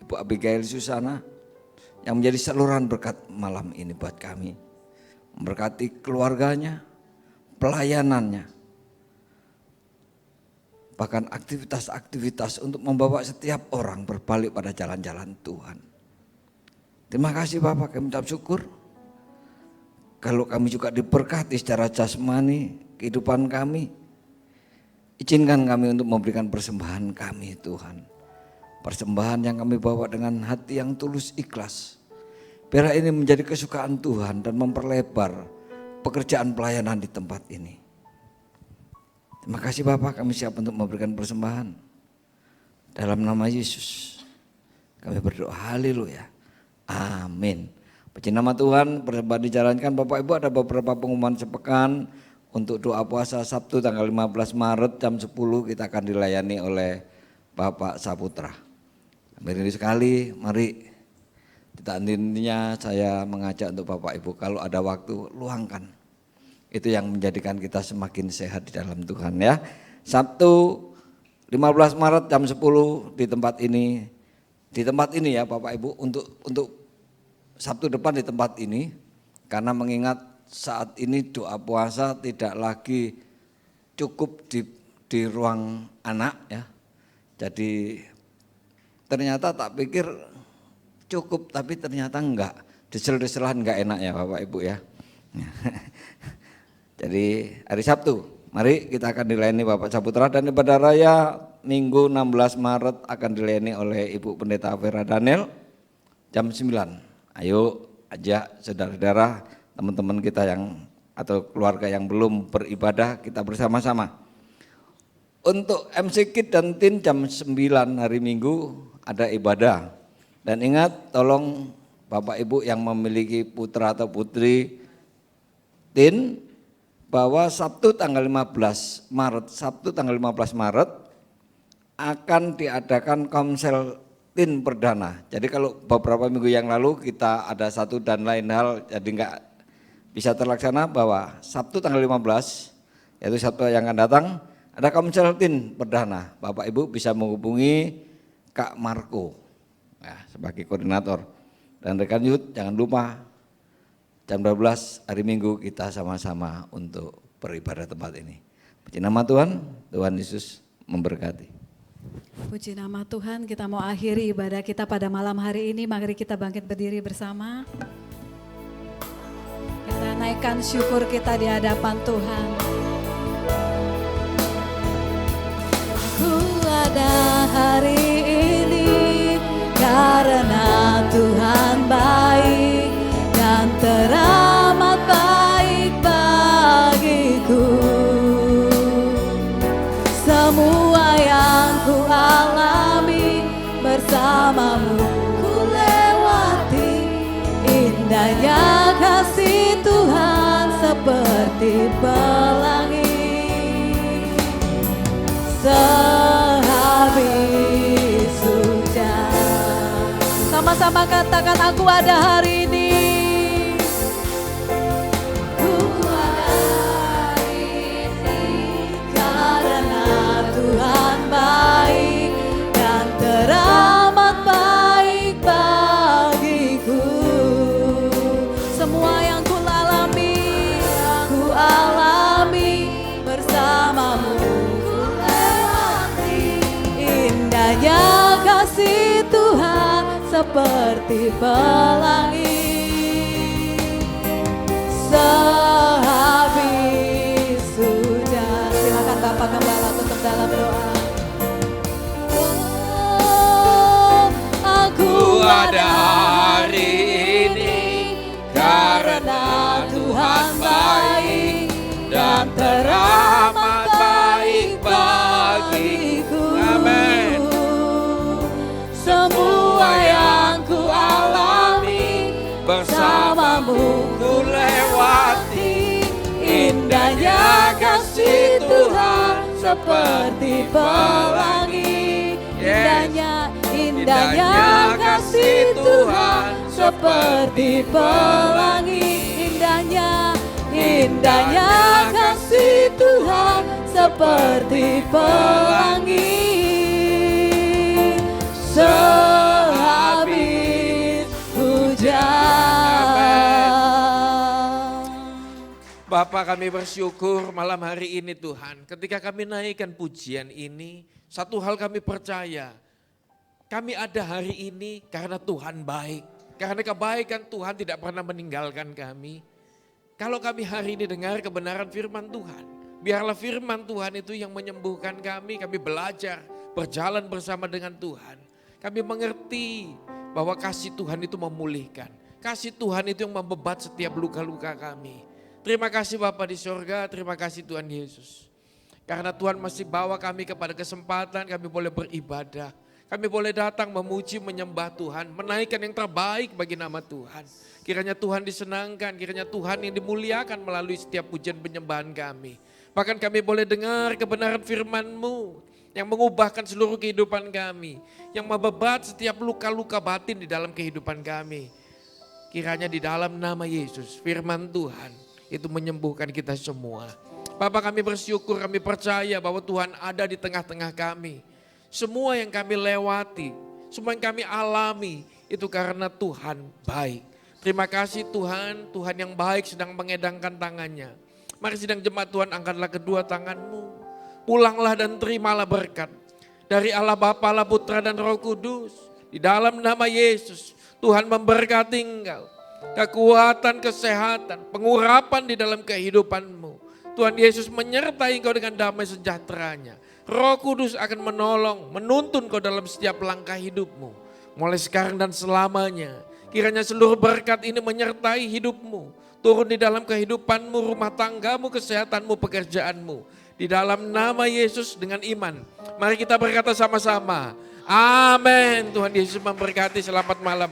Ibu Abigail Susana, yang menjadi saluran berkat malam ini buat kami. Memberkati keluarganya, pelayanannya, bahkan aktivitas-aktivitas untuk membawa setiap orang berbalik pada jalan-jalan Tuhan. Terima kasih Bapak, kami ucap syukur. Kalau kami juga diberkati secara jasmani kehidupan kami, izinkan kami untuk memberikan persembahan kami Tuhan. Persembahan yang kami bawa dengan hati yang tulus ikhlas. Biar ini menjadi kesukaan Tuhan dan memperlebar pekerjaan pelayanan di tempat ini. Terima kasih Bapak, kami siap untuk memberikan persembahan. Dalam nama Yesus kami berdoa, haleluya, amin. Puji nama Tuhan, persembahan dijalankan. Bapak Ibu, ada beberapa pengumuman sepekan untuk doa puasa Sabtu tanggal 15 Maret jam 10 kita akan dilayani oleh Bapak Saputra. Ini sekali, mari kita intinya saya mengajak untuk Bapak Ibu, kalau ada waktu luangkan. Itu yang menjadikan kita semakin sehat di dalam Tuhan ya. Sabtu 15 Maret jam 10 di tempat ini. Di tempat ini ya Bapak Ibu, untuk Sabtu depan di tempat ini. Karena mengingat saat ini doa puasa tidak lagi cukup di ruang anak ya. Jadi ternyata tak pikir cukup, tapi ternyata enggak. Desel-deselan enggak enak ya Bapak Ibu ya. Jadi hari Sabtu, mari kita akan dilayani Bapak Saputra, dan ibadah raya Minggu 16 Maret akan dilayani oleh Ibu Pendeta Vera Daniel jam 9. Ayo ajak saudara-saudara, teman-teman kita yang atau keluarga yang belum beribadah, kita bersama-sama. Untuk MC Kid dan Tin jam 9 hari Minggu ada ibadah. Dan ingat, tolong Bapak Ibu yang memiliki putra atau putri Tin, bahwa Sabtu tanggal 15 Maret akan diadakan Komsel Tin perdana. Jadi kalau beberapa minggu yang lalu kita ada satu dan lain hal jadi enggak bisa terlaksana, bahwa Sabtu tanggal 15 yaitu Sabtu yang akan datang ada Komsel Tin perdana. Bapak Ibu bisa menghubungi Kak Marco ya, sebagai koordinator. Dan rekan Yud jangan lupa jam 12 hari Minggu kita sama-sama untuk beribadah tempat ini. Puji nama Tuhan, Tuhan Yesus memberkati. Puji nama Tuhan, kita mau akhiri ibadah kita pada malam hari ini. Mari kita bangkit berdiri bersama. Kita naikkan syukur kita di hadapan Tuhan. Ku ada hari ini karena Tuhan baik dan teramat baik bagiku. Semua yang ku alami bersamamu ku lewati, indahnya kasih Tuhan seperti pelangi. Sehabis hujan, Sama-sama katakan, aku ada hari ini. ku ada hari ini karena Tuhan baik dan teramat baik bagiku. Semua yang ku alami, Ku alami bersamamu ku lewati, indahnya kasih Tuhan seperti pelangi. Sehabis hujan, silakan Bapak Gembala tutup dalam doa. oh, aku Ada hari ini karena Tuhan baik dan teramat baik bagiku. Amin. Semua yang ku alami bersamamu ku lewati, indahnya kasih Tuhan seperti pelangi. Indahnya kasih Tuhan seperti pelangi. Indahnya kasih Tuhan seperti pelangi. Sehabis hujan. Bapak, kami bersyukur malam hari ini Tuhan. Ketika kami naikkan pujian ini, satu hal kami percaya. Kami ada hari ini karena Tuhan baik. Karena kebaikan Tuhan tidak pernah meninggalkan kami. Kalau kami hari ini dengar kebenaran firman Tuhan, biarlah firman Tuhan itu yang menyembuhkan kami belajar, berjalan bersama dengan Tuhan. Kami mengerti bahwa kasih Tuhan itu memulihkan. Kasih Tuhan itu yang membebat setiap luka-luka kami. Terima kasih Bapa di sorga, terima kasih Tuhan Yesus. Karena Tuhan masih bawa kami kepada kesempatan kami boleh beribadah. Kami boleh datang memuji, menyembah Tuhan, menaikkan yang terbaik bagi nama Tuhan. Kiranya Tuhan disenangkan, kiranya Tuhan yang dimuliakan melalui setiap pujian penyembahan kami. Bahkan kami boleh dengar kebenaran firman-Mu yang mengubahkan seluruh kehidupan kami. Yang membebat setiap luka-luka batin di dalam kehidupan kami. Kiranya di dalam nama Yesus, firman Tuhan itu menyembuhkan kita semua. Bapak, kami bersyukur, kami percaya bahwa Tuhan ada di tengah-tengah kami. Semua yang kami lewati, semua yang kami alami itu karena Tuhan baik. Terima kasih Tuhan, Tuhan yang baik sedang mengedangkan tangannya. Mari sidang jemaat Tuhan, angkatlah kedua tanganmu. Pulanglah dan terimalah berkat dari Allah Bapa, Allah Putra dan Roh Kudus. Di dalam nama Yesus, Tuhan memberkati engkau. Kekuatan, kesehatan, pengurapan di dalam kehidupanmu. Tuhan Yesus menyertai engkau dengan damai sejahteranya. Roh Kudus akan menolong, menuntun kau dalam setiap langkah hidupmu. Mulai sekarang dan selamanya. Kiranya seluruh berkat ini menyertai hidupmu. Turun di dalam kehidupanmu, rumah tanggamu, kesehatanmu, pekerjaanmu. Di dalam nama Yesus dengan iman. Mari kita berkata sama-sama. Amin. Tuhan Yesus memberkati. Selamat malam.